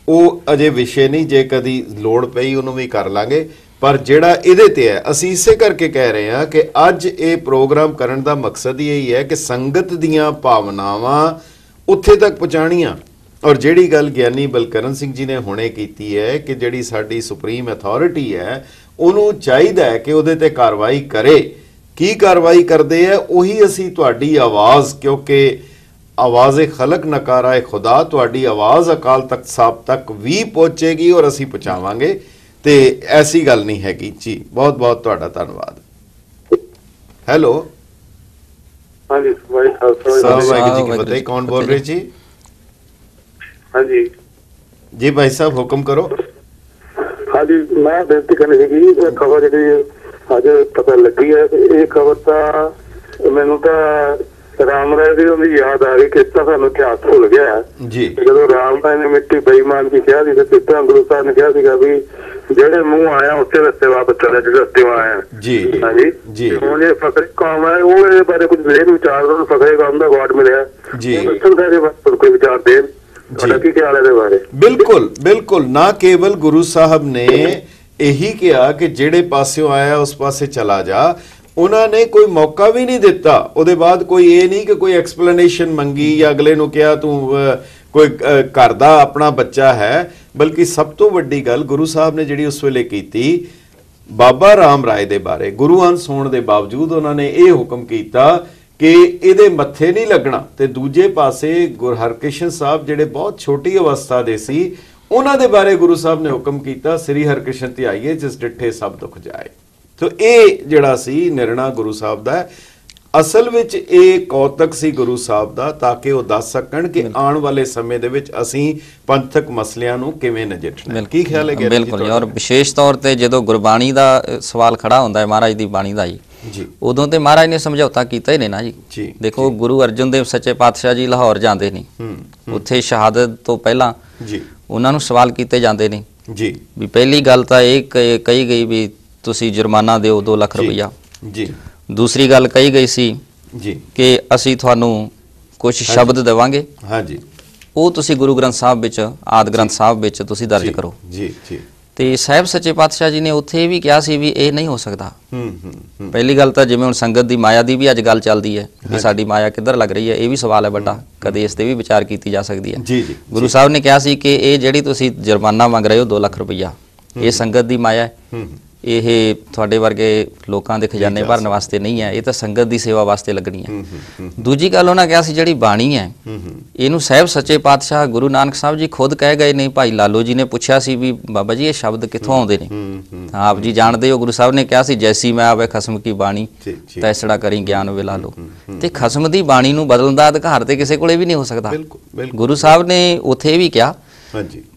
ਉਹ ਅਜੇ ਵਿਸ਼ੇ ਨਹੀਂ, ਜੇ ਕਦੀ ਲੋੜ ਪਈ ਉਹਨੂੰ ਵੀ ਕਰ ਲਾਂਗੇ। ਪਰ ਜਿਹੜਾ ਇਹਦੇ ਤੇ ਹੈ, ਅਸੀਂ ਇਸੇ ਕਰਕੇ ਕਹਿ ਰਹੇ ਹਾਂ ਕਿ ਅੱਜ ਇਹ ਪ੍ਰੋਗਰਾਮ ਕਰਨ ਦਾ ਮਕਸਦ ਹੀ ਇਹੀ ਹੈ ਕਿ ਸੰਗਤ ਦੀਆਂ ਭਾਵਨਾਵਾਂ ਉੱਥੇ ਤੱਕ ਪਹੁੰਚਾਉਣੀਆਂ। ਔਰ ਜਿਹੜੀ ਗੱਲ ਗਿਆਨੀ ਬਲਕਰਨ ਸਿੰਘ ਜੀ ਨੇ ਹੁਣੇ ਕੀਤੀ ਹੈ ਕਿ ਜਿਹੜੀ ਸਾਡੀ ਸੁਪਰੀਮ ਅਥਾਰਟੀ ਹੈ, ਉਹਨੂੰ ਚਾਹੀਦਾ ਹੈ ਕਿ ਉਹਦੇ ਤੇ ਕਾਰਵਾਈ ਕਰੇ। ਕੀ ਕਾਰਵਾਈ ਕਰਦੇ ਹੈ, ਉਹੀ ਅਸੀਂ ਤੁਹਾਡੀ ਆਵਾਜ਼, ਕਿਉਂਕਿ ਆਵਾਜ਼ ਖਲਕ ਨਕਾਰਾ ਖੁਦਾ, ਤੁਹਾਡੀ ਆਵਾਜ਼ ਅਕਾਲ ਤਖਤ ਸਾਹਿਬ ਤੱਕ ਵੀ ਪਹੁੰਚੇਗੀ ਔਰ ਅਸੀਂ ਪਹੁੰਚਾਵਾਂਗੇ। ਤੇ ਐਸੀ ਗੱਲ ਨਹੀਂ ਹੈਗੀ ਜੀ। ਬਹੁਤ ਬਹੁਤ ਤੁਹਾਡਾ ਧੰਨਵਾਦ। ਹੈਲੋ ਹਾਂਜੀ, ਵਾਹਿਗੁਰੂ ਜੀ ਕੀ ਫਤਿਹ। ਕੌਣ ਬੋਲ ਰਹੇ ਜੀ? ਹਾਂਜੀ ਜੀ ਭਾਈ ਸਾਹਿਬ, ਹੁਕਮ ਕਰੋ। ਹਾਂਜੀ, ਮੈਂ ਬੇਨਤੀ ਕਰਨੀ ਸੀਗੀ, ਖਬਰ ਜਿਹੜੀ ਅੱਜ ਪਤਾ ਲੱਗੀ ਹੈ, ਇਹ ਖਬਰ ਤਾਂ ਮੈਨੂੰ ਤਾਂ ਰਾਮ ਰਾਏ ਦੀ ਉਹਦੀ ਯਾਦ ਆ ਗਈ, ਕਿਸ ਤਰ੍ਹਾਂ ਸਾਨੂੰ ਇਤਿਹਾਸ ਭੁੱਲ ਗਿਆ ਜੀ। ਜਦੋਂ ਰਾਮ ਰਾਏ ਨੇ ਮਿੱਟੀ ਬੇਈਮਾਨ ਦੀ ਕਿਹਾ ਸੀ ਤੇ ਕਿਸ ਤਰ੍ਹਾਂ ਗੁਰੂ ਸਾਹਿਬ ਨੇ ਕਿਹਾ ਸੀਗਾ ਵੀ ਜਿਹੜੇ ਮੂੰਹ ਆਇਆ ਉਸੇ ਰਸਤੇ ਵਾਪਸ ਚਲੇ ਜਿਹੜੇ ਰਸਤੇ ਆਇਆ ਜੀ। ਹਾਂਜੀ ਜੀ। ਹੁਣ ਇਹ ਫਕਰੇ ਕੌਮ ਹੈ, ਉਹ ਇਹਦੇ ਬਾਰੇ ਕੁਝ ਦੇਰ ਵਿਚਾਰ ਦਾ ਫਕਰੇ ਕੌਮ ਦਾ ਅਵਾਰਡ ਮਿਲਿਆ ਜੀ। ਕੋਈ ਵਿਚਾਰ ਦੇਣ, ਤੁਹਾਡਾ ਕੀ ਖਿਆਲ ਹੈ ਇਹਦੇ ਬਾਰੇ? ਬਿਲਕੁਲ ਬਿਲਕੁਲ, ਨਾ ਕੇਵਲ ਗੁਰੂ ਸਾਹਿਬ ਨੇ ਇਹੀ ਕਿਹਾ ਕਿ ਜਿਹੜੇ ਪਾਸਿਓਂ ਆਇਆ ਉਸ ਪਾਸੇ ਚਲਾ ਜਾ, ਉਹਨਾਂ ਨੇ ਕੋਈ ਮੌਕਾ ਵੀ ਨਹੀਂ ਦਿੱਤਾ। ਉਹਦੇ ਬਾਅਦ ਕੋਈ ਇਹ ਨਹੀਂ ਕਿ ਕੋਈ ਐਕਸਪਲੇਨੇਸ਼ਨ ਮੰਗੀ ਜਾਂ ਅਗਲੇ ਨੂੰ ਕਿਹਾ ਤੂੰ ਕੋਈ ਘਰ ਦਾ ਆਪਣਾ ਬੱਚਾ ਹੈ, ਬਲਕਿ ਸਭ ਤੋਂ ਵੱਡੀ ਗੱਲ ਗੁਰੂ ਸਾਹਿਬ ਨੇ ਜਿਹੜੀ ਉਸ ਵੇਲੇ ਕੀਤੀ, ਬਾਬਾ ਰਾਮ ਰਾਏ ਦੇ ਬਾਰੇ ਗੁਰੂ ਅੰਸ਼ ਹੋਣ ਦੇ ਬਾਵਜੂਦ ਉਹਨਾਂ ਨੇ ਇਹ ਹੁਕਮ ਕੀਤਾ ਕਿ ਇਹਦੇ ਮੱਥੇ ਨਹੀਂ ਲੱਗਣਾ। ਤੇ ਦੂਜੇ ਪਾਸੇ ਗੁਰੂ ਹਰਕ੍ਰਿਸ਼ਨ ਸਾਹਿਬ ਜਿਹੜੇ ਬਹੁਤ ਛੋਟੀ ਅਵਸਥਾ ਦੇ ਸੀ, ਉਹਨਾਂ ਦੇ ਬਾਰੇ ਗੁਰੂ ਸਾਹਿਬ ਨੇ ਹੁਕਮ ਕੀਤਾ, ਸ੍ਰੀ ਹਰਕ੍ਰਿਸ਼ਨ ਧਿਆਈਏ ਜਿਸ ਡਿੱਠੇ ਸਭ ਦੁੱਖ ਜਾਏ। ਤੋ ਇਹ ਜਿਹੜਾ ਸੀ ਨਿਰਣਾ ਗੁਰੂ ਸਾਹਿਬ ਦਾ, ਅਸਲ ਵਿੱਚ ਇਹ ਕੌਤਕ ਸੀ ਗੁਰੂ ਸਾਹਿਬ ਦਾ, ਤਾਂ ਕਿ ਉਹ ਦੱਸ ਸਕਣ ਕਿ ਆਉਣ ਵਾਲੇ ਸਮੇਂ ਦੇ ਵਿੱਚ ਅਸੀਂ ਪੰਥਕ ਮਸਲਿਆਂ ਨੂੰ ਕਿਵੇਂ ਨਜਿੱਠਣਾ। ਕੀ ਖਿਆਲ ਹੈ? ਬਿਲਕੁਲ, ਔਰ ਵਿਸ਼ੇਸ਼ ਤੌਰ ਤੇ ਜਦੋਂ ਗੁਰਬਾਣੀ ਦਾ ਸਵਾਲ ਖੜਾ ਹੁੰਦਾ ਹੈ ਮਹਾਰਾਜ ਦੀ ਬਾਣੀ ਦਾ ਜੀ, ਉਦੋਂ ਤੇ ਮਹਾਰਾਜ ਨੇ ਸਮਝੌਤਾ ਕੀਤਾ ਹੀ ਨੇ ਨਾ ਜੀ। ਦੇਖੋ ਗੁਰੂ ਅਰਜਨ ਦੇਵ ਸੱਚੇ ਪਾਤਸ਼ਾਹ ਜੀ ਲਾਹੌਰ ਜਾਂਦੇ ਨੇ, ਉੱਥੇ ਸ਼ਹਾਦਤ ਤੋਂ ਪਹਿਲਾਂ ਉਹਨਾਂ ਨੂੰ ਸਵਾਲ ਕੀਤੇ ਜਾਂਦੇ ਨੇ ਜੀ। ਵੀ ਪਹਿਲੀ ਗੱਲ ਤਾਂ ਇਹ ਕਹੀ ਗਈ ਵੀ ਤੁਸੀਂ ਜੁਰਮਾਨਾ ਦਿਓ 2 ਲੱਖ ਰੁਪਈਆ ਜੀ। ਦੂਸਰੀ ਗੱਲ ਕਹੀ ਗਈ ਸੀ ਜੀ ਕਿ ਅਸੀਂ ਤੁਹਾਨੂੰ ਕੁਝ ਸ਼ਬਦ ਦੇਵਾਂਗੇ ਹਾਂਜੀ, ਉਹ ਤੁਸੀਂ ਗੁਰੂ ਗ੍ਰੰਥ ਸਾਹਿਬ ਵਿੱਚ, ਆਦਿ ਗ੍ਰੰਥ ਸਾਹਿਬ ਵਿੱਚ ਤੁਸੀਂ ਦਰਜ ਕਰੋ ਜੀ ਜੀ। ਤੇ ਸਾਹਿਬ ਸੱਚੇ ਪਾਤਸ਼ਾਹ ਜੀ ਨੇ ਉੱਥੇ ਵੀ ਕਿਹਾ ਸੀ ਵੀ ਇਹ ਨਹੀਂ ਹੋ ਸਕਦਾ। ਪਹਿਲੀ ਗੱਲ ਤਾਂ ਜਿਵੇਂ ਹੁਣ ਸੰਗਤ ਦੀ ਮਾਇਆ ਦੀ ਵੀ ਅੱਜ ਗੱਲ ਚੱਲਦੀ ਹੈ ਕਿ ਸਾਡੀ ਮਾਇਆ ਕਿੱਧਰ ਲੱਗ ਰਹੀ ਹੈ, ਇਹ ਵੀ ਸਵਾਲ ਹੈ ਵੱਡਾ, ਕਦੇ ਇਸ ਤੇ ਵੀ ਵਿਚਾਰ ਕੀਤੀ ਜਾ ਸਕਦੀ ਹੈ। ਗੁਰੂ ਸਾਹਿਬ ਨੇ ਕਿਹਾ ਸੀ ਕਿ ਇਹ ਜਿਹੜੀ ਤੁਸੀਂ ਜੁਰਮਾਨਾ ਮੰਗ ਰਹੇ ਹੋ 2 ਲੱਖ ਰੁਪਈਆ, ਇਹ ਸੰਗਤ ਦੀ ਮਾਇਆ ਹੈ, ਇਹ ਤੁਹਾਡੇ ਵਰਗੇ ਲੋਕਾਂ ਦੇ ਖਜ਼ਾਨੇ ਭਰਨ ਵਾਸਤੇ ਨਹੀਂ ਹੈ, ਇਹ ਤਾਂ ਸੰਗਤ ਦੀ ਸੇਵਾ ਵਾਸਤੇ ਲੱਗਣੀ ਹੈ। ਦੂਜੀ ਗੱਲ ਉਹਨਾਂ ਕਿਹਾ ਸੀ ਜਿਹੜੀ ਬਾਣੀ ਹੈ ਇਹਨੂੰ ਸਾਹਿਬ ਸੱਚੇ ਪਾਤਸ਼ਾਹ ਗੁਰੂ ਨਾਨਕ ਸਾਹਿਬ ਜੀ ਖੁਦ ਕਹਿ ਗਏ ਨੇ। ਭਾਈ ਲਾਲੋ ਜੀ ਨੇ ਪੁੱਛਿਆ ਸੀ ਵੀ ਬਾਬਾ ਜੀ ਇਹ ਸ਼ਬਦ ਕਿੱਥੋਂ ਆਉਂਦੇ ਨੇ, ਤਾਂ ਆਪ ਜੀ ਜਾਣਦੇ ਹੋ ਗੁਰੂ ਸਾਹਿਬ ਨੇ ਕਿਹਾ ਸੀ ਜੈਸੀ ਮੈਂ ਆਵੇ ਖਸਮ ਕੀ ਬਾਣੀ ਤੈਸੜਾ ਕਰੀ ਗਿਆਨ ਵੇ ਲਾਲੋ। ਤੇ ਖਸਮ ਦੀ ਬਾਣੀ ਨੂੰ ਬਦਲਣ ਦਾ ਅਧਿਕਾਰ ਤੇ ਕਿਸੇ ਕੋਲੇ ਵੀ ਨਹੀਂ ਹੋ ਸਕਦਾ। ਗੁਰੂ ਸਾਹਿਬ ਨੇ ਉੱਥੇ ਵੀ ਕਿਹਾ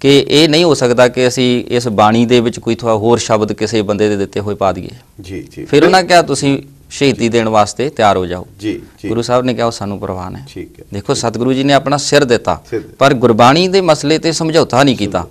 ਕਿ ਇਹ ਨਹੀਂ ਹੋ ਸਕਦਾ ਕਿ ਅਸੀਂ ਇਸ ਬਾਣੀ ਦੇ ਵਿੱਚ ਕੋਈ ਹੋਰ ਸ਼ਬਦ ਕਿਸੇ ਬੰਦੇ ਦੇ ਦਿੱਤੇ ਹੋਏ ਪਾ ਦਈਏ ਜੀ ਜੀ। ਫਿਰ ਉਹਨਾਂ ਕਿਹਾ ਤੁਸੀਂ ਸ਼ਹੀਦੀ ਦੇਣ ਵਾਸਤੇ ਤਿਆਰ ਹੋ ਜਾਓ ਜੀ। ਗੁਰੂ ਸਾਹਿਬ ਨੇ ਕਿਹਾ ਉਹ ਸਾਨੂੰ ਪ੍ਰਵਾਨ ਹੈ। ਦੇਖੋ ਸਤਿਗੁਰੂ ਜੀ ਨੇ ਆਪਣਾ ਸਿਰ ਦਿੱਤਾ, ਪਰ ਗੁਰਬਾਣੀ ਦੇ ਮਸਲੇ ਤੇ ਸਮਝੌਤਾ ਨਹੀਂ ਕੀਤਾ,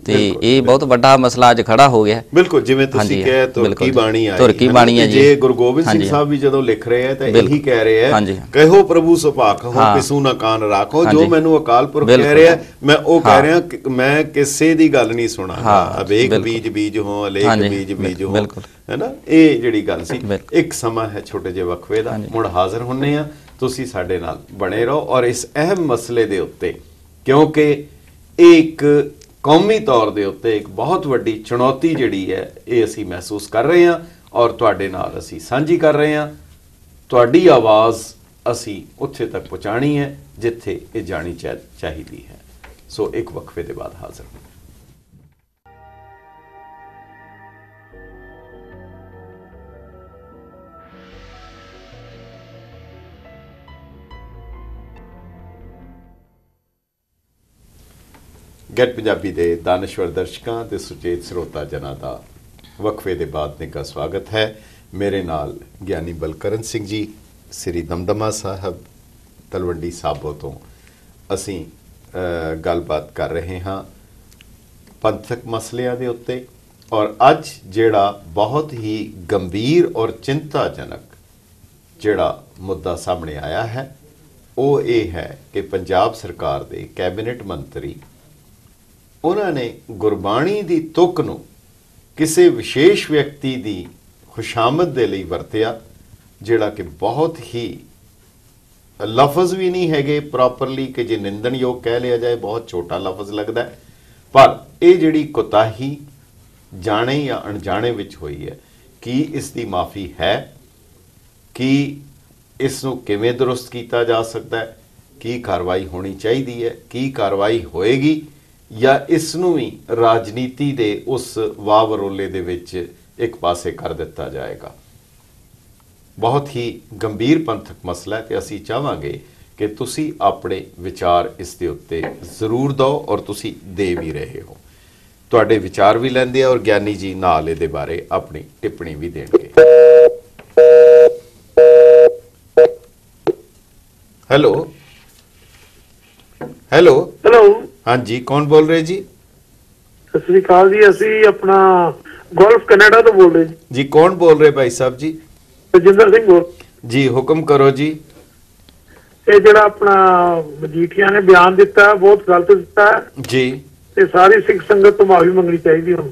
ਤੇ ਇਹ ਬਹੁਤ ਵੱਡਾ ਮਸਲਾ ਅੱਜ ਖੜਾ ਹੋ ਗਿਆ। ਬਿਲਕੁਲ, ਜਿਵੇਂ ਤੁਸੀਂ ਕਹੇ ਤੁਰਕੀ ਬਾਣੀ ਆਈ, ਤੁਰਕੀ ਬਾਣੀ ਹੈ ਜੀ। ਜੇ ਗੁਰੂ ਗੋਬਿੰਦ ਸਿੰਘ ਸਾਹਿਬ ਵੀ ਜਦੋਂ ਲਿਖ ਰਹੇ ਹੈ ਤਾਂ ਇਹੀ ਕਹਿ ਰਹੇ ਹੈ, ਕਹੋ ਪ੍ਰਭੂ ਸੁਭਾਖ ਹੋ ਕਿਸੂ ਨਾ ਕਾਨ ਰਾਖੋ, ਜੋ ਮੈਨੂੰ ਅਕਾਲ ਪੁਰਖ ਕਹਿ ਰਿਹਾ ਮੈਂ ਉਹ ਕਹਿ ਰਿਹਾ, ਮੈਂ ਕਿਸੇ ਦੀ ਗੱਲ ਨਹੀਂ ਸੁਣਾਂਗਾ। ਅਵੇਖ ਬੀਜ ਬੀਜ ਹੋ ਅਲੇਖ ਬੀਜ ਬੀਜ ਹੋ, ਹੈ ਨਾ। ਇਹ ਜਿਹੜੀ ਗੱਲ ਸੀ, ਇੱਕ ਸਮਾਂ ਹੈ ਛੋਟੇ ਜਿਹੇ ਵਕਫੇ ਦਾ, ਮੁੜ ਹਾਜ਼ਰ ਹੁੰਨੇ ਆ। ਤੁਸੀਂ ਸਾਡੇ ਨਾਲ ਬਣੇ ਰਹੋ ਔਰ ਇਸ ਅਹਿਮ ਮਸਲੇ ਦੇ ਉੱਤੇ, ਕਿਉਂਕਿ ਇਹ ਇੱਕ ਕੌਮੀ ਤੌਰ ਦੇ ਉੱਤੇ ਇੱਕ ਬਹੁਤ ਵੱਡੀ ਚੁਣੌਤੀ ਜਿਹੜੀ ਹੈ ਇਹ ਅਸੀਂ ਮਹਿਸੂਸ ਕਰ ਰਹੇ ਹਾਂ ਔਰ ਤੁਹਾਡੇ ਨਾਲ ਅਸੀਂ ਸਾਂਝੀ ਕਰ ਰਹੇ ਹਾਂ। ਤੁਹਾਡੀ ਆਵਾਜ਼ ਅਸੀਂ ਉੱਥੇ ਤੱਕ ਪਹੁੰਚਾਣੀ ਹੈ ਜਿੱਥੇ ਇਹ ਜਾਣੀ ਚਾਹੀਦੀ ਹੈ। ਸੋ ਇੱਕ ਵਕਫੇ ਦੇ ਬਾਅਦ ਹਾਜ਼ਰ ਹਾਂ। ਗੈਟ ਪੰਜਾਬੀ ਦੇ ਦਾਨਸ਼ਵਰ ਦਰਸ਼ਕਾਂ ਤੇ ਸੁਚੇਤ ਸਰੋਤਾ ਜਨਾਂ ਦਾ ਵਕਫੇ ਦੇ ਬਾਅਦ ਨਿੱਘਾ ਸਵਾਗਤ ਹੈ। ਮੇਰੇ ਨਾਲ ਗਿਆਨੀ ਬਲਕਰਨ ਸਿੰਘ ਜੀ, ਸ੍ਰੀ ਦਮਦਮਾ ਸਾਹਿਬ ਤਲਵੰਡੀ ਸਾਬੋ ਤੋਂ ਅਸੀਂ ਗੱਲਬਾਤ ਕਰ ਰਹੇ ਹਾਂ ਪੰਥਕ ਮਸਲਿਆਂ ਦੇ ਉੱਤੇ। ਔਰ ਅੱਜ ਜਿਹੜਾ ਬਹੁਤ ਹੀ ਗੰਭੀਰ ਔਰ ਚਿੰਤਾਜਨਕ ਜਿਹੜਾ ਮੁੱਦਾ ਸਾਹਮਣੇ ਆਇਆ ਹੈ ਉਹ ਇਹ ਹੈ ਕਿ ਪੰਜਾਬ ਸਰਕਾਰ ਦੇ ਕੈਬਨਿਟ ਮੰਤਰੀ ਉਹਨਾਂ ਨੇ ਗੁਰਬਾਣੀ ਦੀ ਤੁਕ ਨੂੰ ਕਿਸੇ ਵਿਸ਼ੇਸ਼ ਵਿਅਕਤੀ ਦੀ ਖੁਸ਼ਾਮਦ ਦੇ ਲਈ ਵਰਤਿਆ, ਜਿਹੜਾ ਕਿ ਬਹੁਤ ਹੀ ਲਫ਼ਜ਼ ਵੀ ਨਹੀਂ ਹੈਗੇ ਪ੍ਰੋਪਰਲੀ ਕਿ ਜੇ ਨਿੰਦਣਯੋਗ ਕਹਿ ਲਿਆ ਜਾਏ, ਬਹੁਤ ਛੋਟਾ ਲਫ਼ਜ਼ ਲੱਗਦਾ ਹੈ। ਪਰ ਇਹ ਜਿਹੜੀ ਕੁਤਾਹੀ ਜਾਣੇ ਜਾਂ ਅਣਜਾਣੇ ਵਿੱਚ ਹੋਈ ਹੈ, ਕੀ ਇਸ ਦੀ ਮਾਫੀ ਹੈ? ਕੀ ਇਸ ਨੂੰ ਕਿਵੇਂ ਦਰੁਸਤ ਕੀਤਾ ਜਾ ਸਕਦਾ ਹੈ? ਕੀ ਕਾਰਵਾਈ ਹੋਣੀ ਚਾਹੀਦੀ ਹੈ? ਕੀ ਕਾਰਵਾਈ ਹੋਏਗੀ? ਜਾਂ ਇਸ ਨੂੰ ਵੀ ਰਾਜਨੀਤੀ ਦੇ ਉਸ ਵਾਵਰੋਲੇ ਦੇ ਵਿੱਚ ਇੱਕ ਪਾਸੇ ਕਰ ਦਿੱਤਾ ਜਾਏਗਾ? ਬਹੁਤ ਹੀ ਗੰਭੀਰ ਪੰਥਕ ਮਸਲਾ ਹੈ ਤੇ ਅਸੀਂ ਚਾਹਾਂਗੇ ਕਿ ਤੁਸੀਂ ਆਪਣੇ ਵਿਚਾਰ ਇਸ ਦੇ ਉੱਤੇ ਜ਼ਰੂਰ ਦਿਓ ਔਰ ਤੁਸੀਂ ਦੇ ਵੀ ਰਹੇ ਹੋ। ਤੁਹਾਡੇ ਵਿਚਾਰ ਵੀ ਲੈਂਦੇ ਆ ਔਰ ਗਿਆਨੀ ਜੀ ਨਾਲ ਇਹਦੇ ਬਾਰੇ ਆਪਣੀ ਟਿੱਪਣੀ ਵੀ ਦੇਣਗੇ। हेलो हेलो हेलो, हाँ जी, कौन बोल रहे जी? सत श्री अकाल जी, ਅਸੀਂ ਆਪਣਾ ਗੋਲਫ ਕੈਨੇਡਾ ਤੋਂ ਬੋਲ ਰਹੇ ਜੀ। जी कौन बोल रहे भाई साहब जी? ਰਜਿੰਦਰ ਸਿੰਘ ਬੋਲ। जी हुक्म करो जी। ਇਹ ਜਿਹੜਾ ਆਪਣਾ ਮਜੀਠੀਆ ਨੇ ਬਿਆਨ ਦਿੱਤਾ ਬਹੁਤ ਗਲਤ ਦਿੱਤਾ जी, ਤੇ ਸਾਰੀ ਸਿੱਖ ਸੰਗਤ ਤੋਂ ਮਾਫੀ ਮੰਗਣੀ ਚਾਹੀਦੀ ਹੁਣ।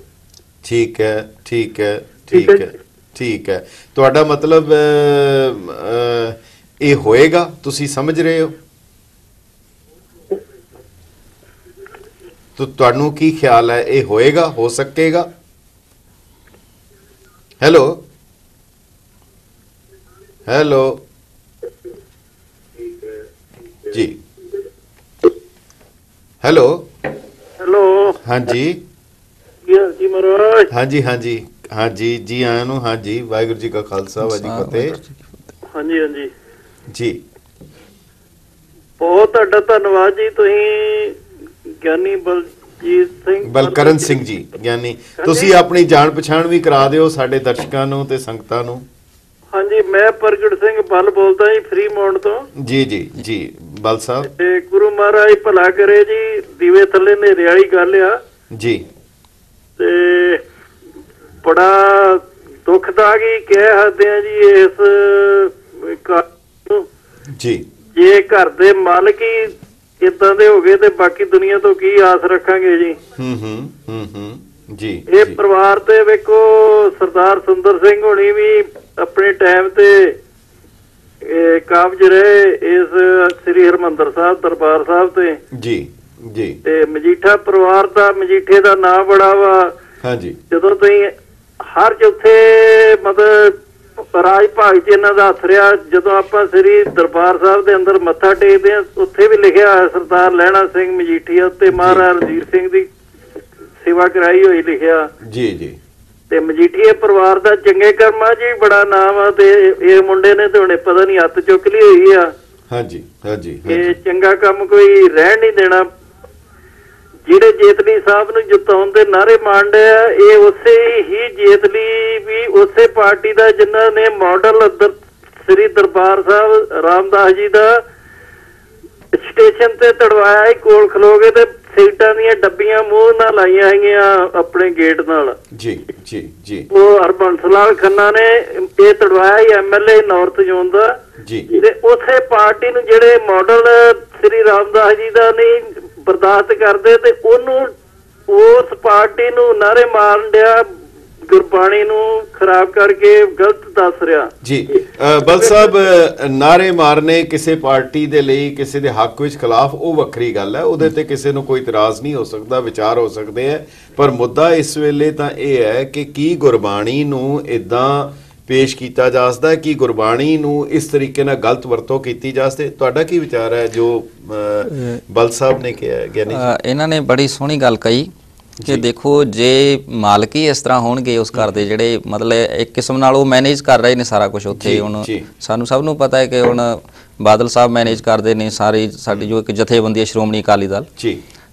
ठीक है ठीक है ठीक है ठीक है। ਤੁਹਾਡਾ ਮਤਲਬ ਇਹ ਹੋਏਗਾ, ਤੁਸੀਂ ਸਮਝ ਰਹੇ ਹੋ? तो ਤੁਹਾਨੂੰ ਕੀ ਖਿਆਲ ਹੈ, ਇਹ ਹੋਏਗਾ, ਹੋ ਸਕੇਗਾ? ਹੈਲੋ ਹੈਲੋ ਜੀ, ਹੈਲੋ ਹੈਲੋ, ਹਾਂਜੀ ਜੀ ਮਹਾਰਾਜ। ਹਾਂਜੀ ਹਾਂਜੀ ਹਾਂਜੀ ਜੀ ਆਇਆਂ ਨੂੰ। ਹਾਂਜੀ, ਵਾਹਿਗੁਰੂ ਜੀ ਕਾ ਖਾਲਸਾ, ਵਾਹਿਗੁਰੂ ਜੀ ਕੀ ਫਤਿਹ। ਹਾਂਜੀ ਹਾਂਜੀ ਜੀ, ਬਹੁਤ ਤੁਹਾਡਾ ਧੰਨਵਾਦ ਜੀ। ਤੁਸੀਂ ਗਿਆਨੀ ਬਲਜੀਤ ਸਿੰਘ ਬਲਕਰਨ ਸਿੰਘ ਜੀ ਗਿਆਨੀ, ਤੁਸੀਂ ਆਪਣੀ ਜਾਣ ਪਛਾਣ ਵੀ ਕਰਾ ਦਿਓ ਸਾਡੇ ਦਰਸ਼ਕਾਂ ਨੂੰ ਤੇ ਸੰਗਤਾਂ ਨੂੰ। ਹਾਂਜੀ, ਮੈਂ ਪ੍ਰਗਟ ਸਿੰਘ ਬਲ ਬੋਲਦਾ ਜੀ, ਫਰੀ ਮੌਂਡ ਤੋਂ। ਜੀ ਜੀ ਜੀ ਬਲ ਸਾਹਿਬ। ਤੇ ਗੁਰੂ ਮਹਾਰਾਜ ਭਲਾ ਕਰੇ ਜੀ, ਦੀਵੇ ਥੱਲੇ ਹਨੇਰੇ ਵਾਲੀ ਗੱਲ ਆ ਜੀ। ਤੇ ਬੜਾ ਦੁਖਦਾਗੀ ਕਹਿ ਸਕਦੇ ਆ ਜੀ ਇਸ ਜੀ। ਜੇ ਘਰ ਦੇ ਮਾਲਕ ਹੀ ਇਦਾਂ ਦੇ ਹੋ ਗਏ ਤੇ ਬਾਕੀ ਦੁਨੀਆ ਤੋਂ ਕੀ ਆਸ ਰੱਖਾਂਗੇ ਜੀ। ਜੀ। ਇਹ ਪਰਿਵਾਰ ਤੇ ਵੇਖੋ, ਸਰਦਾਰ ਸੁੰਦਰ ਸਿੰਘ ਹੋਣੀ ਵੀ ਆਪਣੇ ਟਾਈਮ ਤੇ ਕਾਬਜ ਰਹੇ ਇਸ ਸ੍ਰੀ ਹਰਿਮੰਦਰ ਸਾਹਿਬ ਦਰਬਾਰ ਸਾਹਿਬ ਤੇ। ਜੀ ਜੀ। ਤੇ ਮਜੀਠਾ ਪਰਿਵਾਰ ਦਾ, ਮਜੀਠੇ ਦਾ ਨਾਂ ਬੜਾ ਵਾ। ਹਾਂਜੀ। ਜਦੋਂ ਤੁਸੀਂ ਹਰ ਜਿੱਥੇ ਮਤਲਬ ਰਾਜ ਭਾਗ ਚ ਇਹਨਾਂ ਦਾ ਹੱਥ ਰਿਹਾ, ਜਦੋਂ ਆਪਾਂ ਸ੍ਰੀ ਦਰਬਾਰ ਸਾਹਿਬ ਦੇ ਅੰਦਰ ਮੱਥਾ ਟੇਕਦੇ ਹਾਂ, ਉੱਥੇ ਵੀ ਲਿਖਿਆ ਹੋਇਆ ਸਰਦਾਰ ਲਹਿਣਾ ਸਿੰਘ ਮਜੀਠੀਆ ਤੇ ਮਹਾਰਾਜ ਰਣਜੀਤ ਸਿੰਘ ਦੀ ਸੇਵਾ ਕਰਾਈ ਹੋਈ ਲਿਖਿਆ। ਜੀ ਜੀ। ਤੇ ਮਜੀਠੀਏ ਪਰਿਵਾਰ ਦਾ ਚੰਗੇ ਕਰਮਾਂ ਜੀ ਬੜਾ ਨਾਮ ਆ। ਤੇ ਇਹ ਮੁੰਡੇ ਨੇ ਤੇ ਹੁਣੇ ਪਤਾ ਨਹੀਂ ਹੱਥ ਚੁੱਕ ਲਈ ਹੋਈ ਆ। ਹਾਂਜੀ ਹਾਂਜੀ। ਇਹ ਚੰਗਾ ਕੰਮ ਕੋਈ ਰਹਿਣ ਨਹੀਂ ਦੇਣਾ। ਜਿਹੜੇ ਜੇਤਲੀ ਸਾਹਿਬ ਨੂੰ ਜਿਤਾਉਣ ਦੇ ਨਾਅਰੇ ਮਾਰਦੇ ਆ, ਇਹ ਉਸੇ ਹੀ ਜੇਤਲੀ ਵੀ ਉਸੇ ਪਾਰਟੀ ਦਾ ਜਿਨ੍ਹਾਂ ਨੇ ਮਾਡਲ ਸ੍ਰੀ ਦਰਬਾਰ ਸਾਹਿਬ ਰਾਮਦਾਸ ਜੀ ਦਾ ਸਟੇਸ਼ਨ ਤੇ ਤੜਵਾਇਆ, ਕੋਲ ਖਲੋਗੇ ਤੇ ਸੀਟਾਂ ਦੀਆਂ ਡੱਬੀਆਂ ਮੂੰਹ ਨਾਲ ਲਾਈਆਂ ਹੈਗੀਆਂ ਆਪਣੇ ਗੇਟ ਨਾਲ। ਜੀ ਜੀ ਜੀ। ਉਹ ਹਰਬੰਸ ਲਾਲ ਖੰਨਾ ਨੇ ਇਹ ਤੜਵਾਇਆ ਹੀ, ਐਮਐਲਏ ਨਾਰਥ ਜ਼ੋਨ ਦਾ ਜੀ। ਤੇ ਉਸੇ ਪਾਰਟੀ ਨੂੰ ਜਿਹੜੇ ਮਾਡਲ ਸ੍ਰੀ ਰਾਮਦਾਸ ਜੀ ਦਾ ਨਹੀਂ ਬਰਦਾਸ਼ਤ ਕਰਦੇ ਤੇ ਉਹਨੂੰ, ਉਸ ਪਾਰਟੀ ਨੂੰ ਨਾਅਰੇ ਮਾਰਨ ਡਿਆ, ਗੁਰਬਾਣੀ ਨੂੰ ਖਰਾਬ ਕਰਕੇ ਗਲਤ ਦੱਸ ਰਿਹਾ। ਜੀ ਬਲ ਸਾਹਿਬ, ਨਾਰੇ ਮਾਰਨੇ ਕਿਸੇ ਪਾਰਟੀ ਦੇ ਲਈ, ਕਿਸੇ ਦੇ ਹੱਕ ਵਿੱਚ ਖਿਲਾਫ, ਉਹ ਵੱਖਰੀ ਗੱਲ ਹੈ, ਉਹਦੇ ਤੇ ਕਿਸੇ ਨੂੰ ਕੋਈ ਇਤਰਾਜ਼ ਨਹੀਂ ਹੋ ਸਕਦਾ, ਵਿਚਾਰ ਹੋ ਸਕਦੇ ਹੈ। ਪਰ ਮੁੱਦਾ ਇਸ ਵੇਲੇ ਤਾਂ ਇਹ ਹੈ ਕਿ ਕੀ ਗੁਰਬਾਣੀ ਨੂੰ ਇਦਾਂ ਪੇਸ਼ ਕੀਤਾ ਜਾ ਸਕਦਾ ਹੈ, ਕਿ ਗੁਰਬਾਣੀ ਨੂੰ ਇਸ ਤਰੀਕੇ ਨਾਲ ਗਲਤ ਵਰਤੋਂ ਕੀਤੀ ਜਾ ਸਕਦੀ? ਤੁਹਾਡਾ ਕੀ ਵਿਚਾਰ ਹੈ ਜੋ ਬਲ ਸਾਹਿਬ ਨੇ ਕਿਹਾ ਹੈ? ਗਿਆਨੀ ਇਹਨਾਂ ਨੇ ਬੜੀ ਸੋਹਣੀ ਗੱਲ ਕਹੀ ਕਿ ਦੇਖੋ, ਜੇ ਮਾਲਕ ਹੀ ਇਸ ਤਰ੍ਹਾਂ ਹੋਣਗੇ ਉਸ ਘਰ ਦੇ, ਜਿਹੜੇ ਮਤਲਬ ਇੱਕ ਕਿਸਮ ਨਾਲ ਉਹ ਮੈਨੇਜ ਕਰ ਰਹੇ ਨੇ ਸਾਰਾ ਕੁਝ ਉੱਥੇ। ਹੁਣ ਸਾਨੂੰ ਸਭ ਨੂੰ ਪਤਾ ਹੈ ਕਿ ਹੁਣ ਬਾਦਲ ਸਾਹਿਬ ਮੈਨੇਜ ਕਰਦੇ ਨੇ ਸਾਰੀ ਸਾਡੀ ਜੋ ਇੱਕ ਜਥੇਬੰਦੀ ਹੈ ਸ਼੍ਰੋਮਣੀ ਅਕਾਲੀ ਦਲ।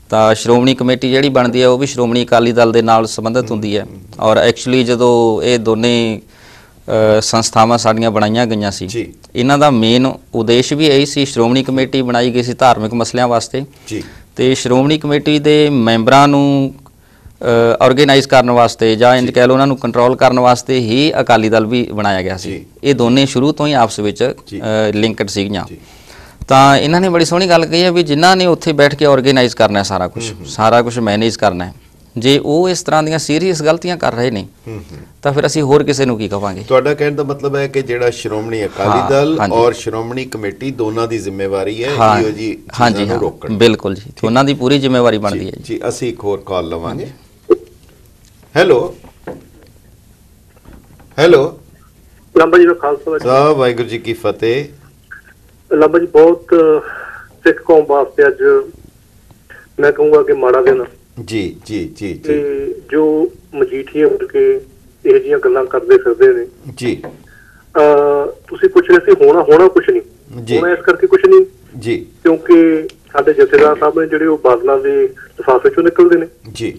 ਤਾਂ ਸ਼੍ਰੋਮਣੀ ਕਮੇਟੀ ਜਿਹੜੀ ਬਣਦੀ ਹੈ ਉਹ ਵੀ ਸ਼੍ਰੋਮਣੀ ਅਕਾਲੀ ਦਲ ਦੇ ਨਾਲ ਸੰਬੰਧਿਤ ਹੁੰਦੀ ਹੈ। ਔਰ ਐਕਚੁਅਲੀ ਜਦੋਂ ਇਹ ਦੋਨੇ ਸੰਸਥਾਵਾਂ ਸਾਡੀਆਂ ਬਣਾਈਆਂ ਗਈਆਂ ਸੀ, ਇਹਨਾਂ ਦਾ ਮੇਨ ਉਦੇਸ਼ ਵੀ ਇਹੀ ਸੀ। ਸ਼੍ਰੋਮਣੀ ਕਮੇਟੀ ਬਣਾਈ ਗਈ ਸੀ ਧਾਰਮਿਕ ਮਸਲਿਆਂ ਵਾਸਤੇ, ਤੇ ਸ਼੍ਰੋਮਣੀ ਕਮੇਟੀ ਦੇ ਮੈਂਬਰਾਂ ਨੂੰ ਆਰਗੇਨਾਈਜ਼ ਕਰਨ ਵਾਸਤੇ ਜਾਂ ਇੰਜ ਕਹਿ ਲਓ ਉਹਨਾਂ ਨੂੰ ਕੰਟਰੋਲ ਕਰਨ ਵਾਸਤੇ ਹੀ ਅਕਾਲੀ ਦਲ ਵੀ ਬਣਾਇਆ ਗਿਆ ਸੀ। ਇਹ ਦੋਨੇ ਸ਼ੁਰੂ ਤੋਂ ਹੀ ਆਪਸ ਵਿੱਚ ਲਿੰਕਡ ਸੀਗੀਆਂ। ਤਾਂ ਇਹਨਾਂ ਨੇ ਬੜੀ ਸੋਹਣੀ ਗੱਲ ਕਹੀ ਹੈ ਵੀ ਜਿਨ੍ਹਾਂ ਨੇ ਉੱਥੇ ਬੈਠ ਕੇ ਆਰਗੇਨਾਈਜ਼ ਕਰਨਾ ਸਾਰਾ ਕੁਝ ਮੈਨੇਜ ਕਰਨਾ ਹੈ, ਜੇ ਉਹ ਇਸ ਤਰ੍ਹਾਂ ਦੀਆਂ ਸੀਰੀਅਸ ਗਲਤੀਆਂ ਕਰ ਰਹੇ ਨੇ ਤਾਂ ਫਿਰ ਅਸੀਂ ਹੋਰ ਕਿਸੇ ਨੂੰ ਕੀ ਕਹਾਂਗੇ? ਤੁਹਾਡਾ ਕਹਿਣ ਦਾ ਮਤਲਬ ਹੈ ਕਿ ਜਿਹੜਾ ਸ਼੍ਰੋਮਣੀ ਅਕਾਲੀ ਦਲ ਔਰ ਸ਼੍ਰੋਮਣੀ ਕਮੇਟੀ ਦੋਨਾਂ ਦੀ ਜ਼ਿੰਮੇਵਾਰੀ ਹੈ ਇਹੋ ਜੀ ਚੀਜ਼ਾਂ ਨੂੰ ਰੋਕਣ। ਬਿਲਕੁਲ ਜੀ, ਉਹਨਾਂ ਦੀ ਪੂਰੀ ਜ਼ਿੰਮੇਵਾਰੀ ਬਣਦੀ ਹੈ ਜੀ। ਅਸੀਂ ਇੱਕ ਹੋਰ ਕਾਲ ਲਵਾਂਗੇ। Hello hello. ਲੰਬਾ ਜੀ ਦਾ ਖਾਲਸਾ ਸਾਹਿਬ, ਵਾਹਿਗੁਰੂ ਜੀ ਕੀ ਫਤਿਹ। ਲੰਬਾ ਜੀ, ਬਹੁਤ ਸਿੱਖ ਕੌਮ ਵਾਸਤੇ ਅੱਜ ਮੈਂ ਕਹੂੰਗਾ ਕਿ ਮਾੜਾ ਦਿਨ। ਜੀ ਜੀ ਜੀ ਜੀ। ਜੋ ਮਜੀਠੀਏ ਵਰਗੇ ਇਹ ਜਿਹੀਆਂ ਗੱਲਾਂ ਕਰਦੇ ਫਿਰਦੇ ਨੇ ਜੀ। ਤੁਸੀਂ ਪੁੱਛ ਰਹੇ ਸੀ ਹੋਣਾ ਕੁਛ ਨਹੀਂ, ਹੋਣਾ ਇਸ ਕਰਕੇ ਕੁਛ ਨਹੀਂ ਜੀ ਕਿਉਂਕਿ ਸਾਡੇ ਜਥੇਦਾਰ ਸਾਹਿਬ ਨੇ ਜਿਹੜੇ ਉਹ ਬਾਦਲਾਂ ਦੇ ਲਿਫਾਫੇ ਚੋਂ ਨਿਕਲਦੇ ਨੇ ਜੀ।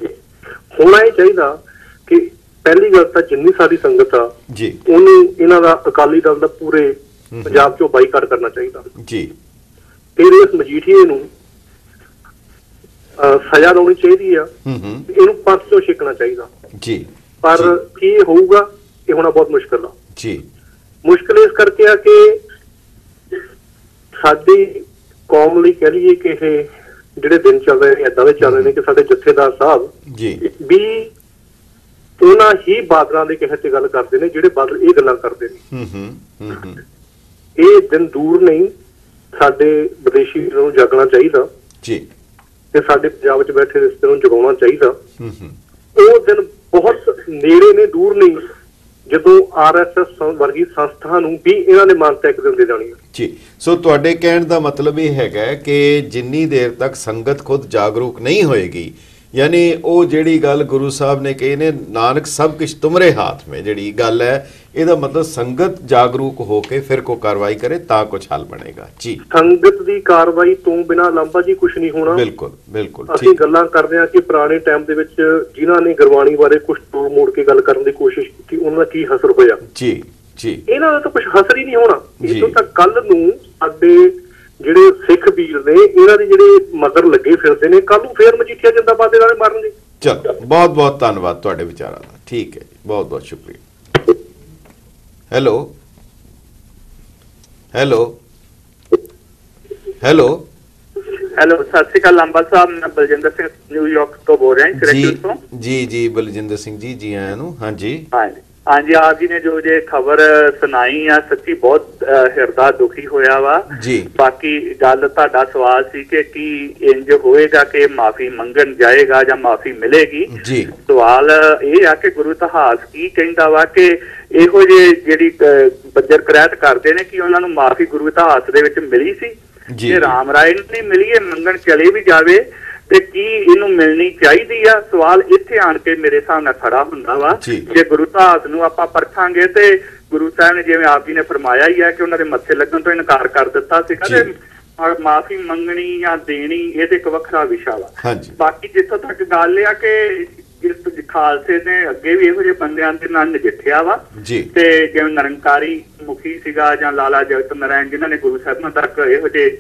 ਹੋਣਾ ਇਹ ਚਾਹੀਦਾ ਕਿ ਪਹਿਲੀ ਗੱਲ ਤਾਂ ਜਿੰਨੀ ਸਾਡੀ ਸੰਗਤ ਆ ਜੀ, ਉਹਨੂੰ ਇਹਨਾਂ ਦਾ ਅਕਾਲੀ ਦਲ ਦਾ ਪੂਰੇ ਪੰਜਾਬ ਚੋਂ ਬਾਈਕਾਟ ਕਰਨਾ ਚਾਹੀਦਾ ਜੀ। ਫਿਰ ਇਸ ਮਜੀਠੀਏ ਨੂੰ ਸਜ਼ਾ ਲਾਉਣੀ ਚਾਹੀਦੀ ਆ, ਇਹਨੂੰ ਪਰਸ ਤੋਂ ਛਿੱਕਣਾ ਚਾਹੀਦਾ ਜੀ। ਪਰ ਕੀ ਹੋਊਗਾ ਇਹ ਹੋਣਾ ਬਹੁਤ ਮੁਸ਼ਕਿਲ ਆ ਜੀ। ਮੁਸ਼ਕਿਲ ਇਸ ਕਰਕੇ ਆ ਕਿ ਸਾਡੀ ਕੌਮ ਲਈ ਕਹਿ ਲਈਏ ਕਿ ਇਹ ਜਿਹੜੇ ਦਿਨ ਚੱਲ ਰਹੇ ਨੇ ਏਦਾਂ ਦੇ ਚੱਲ ਰਹੇ ਨੇ ਕਿ ਸਾਡੇ ਜਥੇਦਾਰ ਸਾਹਿਬ ਜੀ ਵੀ ਉਹਨਾਂ ਹੀ ਬਾਦਲਾਂ ਦੇ ਕਹੇ ਤੇ ਗੱਲ ਕਰਦੇ ਨੇ ਜਿਹੜੇ ਬਾਦਲ ਇਹ ਗੱਲਾਂ ਕਰਦੇ ਨੇ। ਇਹ ਦਿਨ ਦੂਰ ਨਹੀਂ, ਸਾਡੇ ਵਿਦੇਸ਼ੀ ਨੂੰ ਜਾਗਣਾ ਚਾਹੀਦਾ ਜੀ ਤੇ ਸਾਡੇ ਪੰਜਾਬ ਵਿੱਚ ਬੈਠੇ ਰਿਸ਼ਤੇ ਨੂੰ ਜਗਾਉਣਾ ਚਾਹੀਦਾ। ਉਹ ਦਿਨ ਬਹੁਤ ਨੇੜੇ ਨੇ, ਦੂਰ ਨਹੀਂ, ਜਦੋਂ RSS ਵਰਗੀ ਸੰਸਥਾ ਨੂੰ ਵੀ ਇਹਨਾਂ ਨੇ ਮਾਨਤਾ ਇੱਕ ਦਿਨ ਦੇ ਜਾਣੀ ਹੈ ਜੀ। ਸੋ ਤੁਹਾਡੇ ਕਹਿਣ ਦਾ ਮਤਲਬ ਇਹ ਹੈਗਾ ਕਿ ਜਿੰਨੀ ਦੇਰ ਤੱਕ ਸੰਗਤ ਖੁਦ ਜਾਗਰੂਕ ਨਹੀਂ ਹੋਏਗੀ, ਯਾਨੀ ਉਹ ਜਿਹੜੀ ਗੱਲ ਗੁਰੂ ਸਾਹਿਬ ਨੇ ਕਹੀ ਨੇ ਨਾਨਕ ਸਭ ਕੁਛ ਤੁਮਰੇ ਹੱਥ ਮੇ, ਜਿਹੜੀ ਗੱਲ ਹੈ ਇਹਦਾ ਮਤਲਬ ਸੰਗਤ ਜਾਗਰੂਕ ਹੋ ਕੇ ਫਿਰ ਕੋ ਕਾਰਵਾਈ ਕਰੇ ਤਾਂ ਕੁਝ ਹੱਲ ਬਣੇਗਾ ਜੀ। ਸੰਗਤ ਦੀ ਕਾਰਵਾਈ ਤੋਂ ਬਿਨਾਂ ਲਾਂਭਾ ਜੀ ਕੁਝ ਨਹੀਂ ਹੋਣਾ। ਬਿਲਕੁਲ ਬਿਲਕੁਲ। ਅਸੀਂ ਗੱਲਾਂ ਕਰਦੇ ਹਾਂ ਕਿ ਪੁਰਾਣੇ ਟਾਈਮ ਦੇ ਵਿੱਚ ਜਿਨ੍ਹਾਂ ਨੇ ਗੁਰਬਾਣੀ ਬਾਰੇ ਕੁਝ ਤੋੜ ਮੋੜ ਕੇ ਗੱਲ ਕਰਨ ਦੀ ਕੋਸ਼ਿਸ਼ ਕੀਤੀ ਉਹਨਾਂ ਦਾ ਕੀ ਅਸਰ ਹੋਇਆ ਜੀ ਜੀ। ਇਹਨਾਂ ਦਾ ਤਾਂ ਕੁਝ ਅਸਰ ਹੀ ਨਹੀਂ ਹੋਣਾ। ਇਦੋਂ ਤੱਕ ਕੱਲ ਨੂੰ ਸਾਡੇ ਜਿਹੜੇ ਸਿੱਖ ਵੀਰ ਨੇ ਇਹਨਾਂ ਦੇ ਜਿਹੜੇ ਮਗਰ ਲੱਗੇ ਫਿਰਦੇ ਨੇ, ਕੱਲ ਨੂੰ ਫੇਰ ਮਜੀਠੀਆ ਜਿੰਦਾਬਾਦ ਦੇ ਨਾਲੇ ਮਾਰਨਗੇ। ਚਲੋ ਬਹੁਤ ਬਹੁਤ ਧੰਨਵਾਦ ਤੁਹਾਡੇ ਵਿਚਾਰਾਂ ਦਾ। ਠੀਕ ਹੈ ਜੀ, ਬਹੁਤ ਬਹੁਤ ਸ਼ੁਕਰੀਆ। ਹੈਲੋ ਹੈਲੋ ਹੈਲੋ ਹੈਲੋ, ਸਤਿ ਸ਼੍ਰੀ ਅਕਾਲ ਲਾਂਬਾ ਸਾਹਿਬ, ਮੈਂ ਬਲਜਿੰਦਰ ਸਿੰਘ ਨਿਊਯਾਰਕ ਤੋਂ ਬੋਲ ਰਿਹਾ ਹਾਂ ਜੀ। ਜੀ ਬਲਜਿੰਦਰ ਸਿੰਘ ਜੀ, ਜੀ ਆਇਆਂ ਨੂੰ। ਹਾਂਜੀ ਹਾਂਜੀ, ਆਪ ਜੀ ਨੇ ਜੋ ਜੇ ਖਬਰ ਸੁਣਾਈ ਆ ਸੱਚੀ ਬਹੁਤ ਹਿਰਦਾ ਦੁਖੀ ਹੋਇਆ ਵਾ ਜੀ। ਬਾਕੀ ਗੱਲ ਤੁਹਾਡਾ ਸਵਾਲ ਸੀ ਕਿ ਕੀ ਇੰਜ ਹੋਏਗਾ ਕਿ ਮਾਫੀ ਮੰਗਣ ਜਾਏਗਾ ਜਾਂ ਮਾਫੀ ਮਿਲੇਗੀ ਜੀ। ਸਵਾਲ ਇਹ ਆ ਕਿ ਗੁਰੂ ਇਤਿਹਾਸ ਕੀ ਕਹਿੰਦਾ ਵਾ ਕਿ ਇਹੋ ਜਿਹੀ ਜਿਹੜੀ ਬੱਜਰ ਕਰਾਇਤ ਕਰਦੇ ਨੇ ਕਿ ਉਹਨਾਂ ਨੂੰ ਮਾਫੀ ਗੁਰੂ ਇਤਿਹਾਸ ਦੇ ਵਿੱਚ ਮਿਲੀ ਸੀ। ਜੇ ਰਾਮ ਰਾਏ ਨੂੰ ਨਹੀਂ ਮਿਲੀ, ਇਹ ਮੰਗਣ ਚਲੇ ਵੀ ਜਾਵੇ ਤੇ ਕੀ ਇਹਨੂੰ ਮਿਲਣੀ ਚਾਹੀਦੀ ਆ? ਸਵਾਲ ਇੱਥੇ ਆਣ ਕੇ ਮੇਰੇ ਹਿਸਾਬ ਨਾਲ ਖੜਾ ਹੁੰਦਾ ਵਾ। ਜੇ ਗੁਰੂ ਇਤਿਹਾਸ ਨੂੰ ਆਪਾਂ ਪਰਖਾਂਗੇ ਤੇ ਗੁਰੂ ਸਾਹਿਬ ਨੇ ਜਿਵੇਂ ਆਪ ਜੀ ਨੇ ਫਰਮਾਇਆ ਹੀ ਹੈ ਕਿ ਉਹਨਾਂ ਦੇ ਮੱਥੇ ਲੱਗਣ ਤੋਂ ਇਨਕਾਰ ਕਰ ਦਿੱਤਾ ਸੀ, ਕਹਿੰਦੇ ਮਾਫੀ ਮੰਗਣੀ ਜਾਂ ਦੇਣੀ ਇਹ ਤੇ ਇੱਕ ਵੱਖਰਾ ਵਿਸ਼ਾ ਵਾ। ਬਾਕੀ ਜਿੱਥੋਂ ਤੱਕ ਗੱਲ ਆ ਕਿ ਇਸ ਖਾਲਸੇ ਨੇ ਅੱਗੇ ਵੀ ਇਹੋ ਜਿਹੇ ਬੰਦਿਆਂ ਦੇ ਨਾਲ ਨਜਿੱਠਿਆ ਵਾ ਤੇ ਜਿਵੇਂ ਨਿਰੰਕਾਰੀ ਮੁਖੀ ਸੀਗਾ ਜਾਂ ਲਾਲਾ ਜਗਤ ਨਾਰਾਇਣ ਜਿਨ੍ਹਾਂ ਨੇ ਗੁਰੂ ਸਾਹਿਬਾਂ ਤੱਕ ਇਹੋ ਜਿਹੇ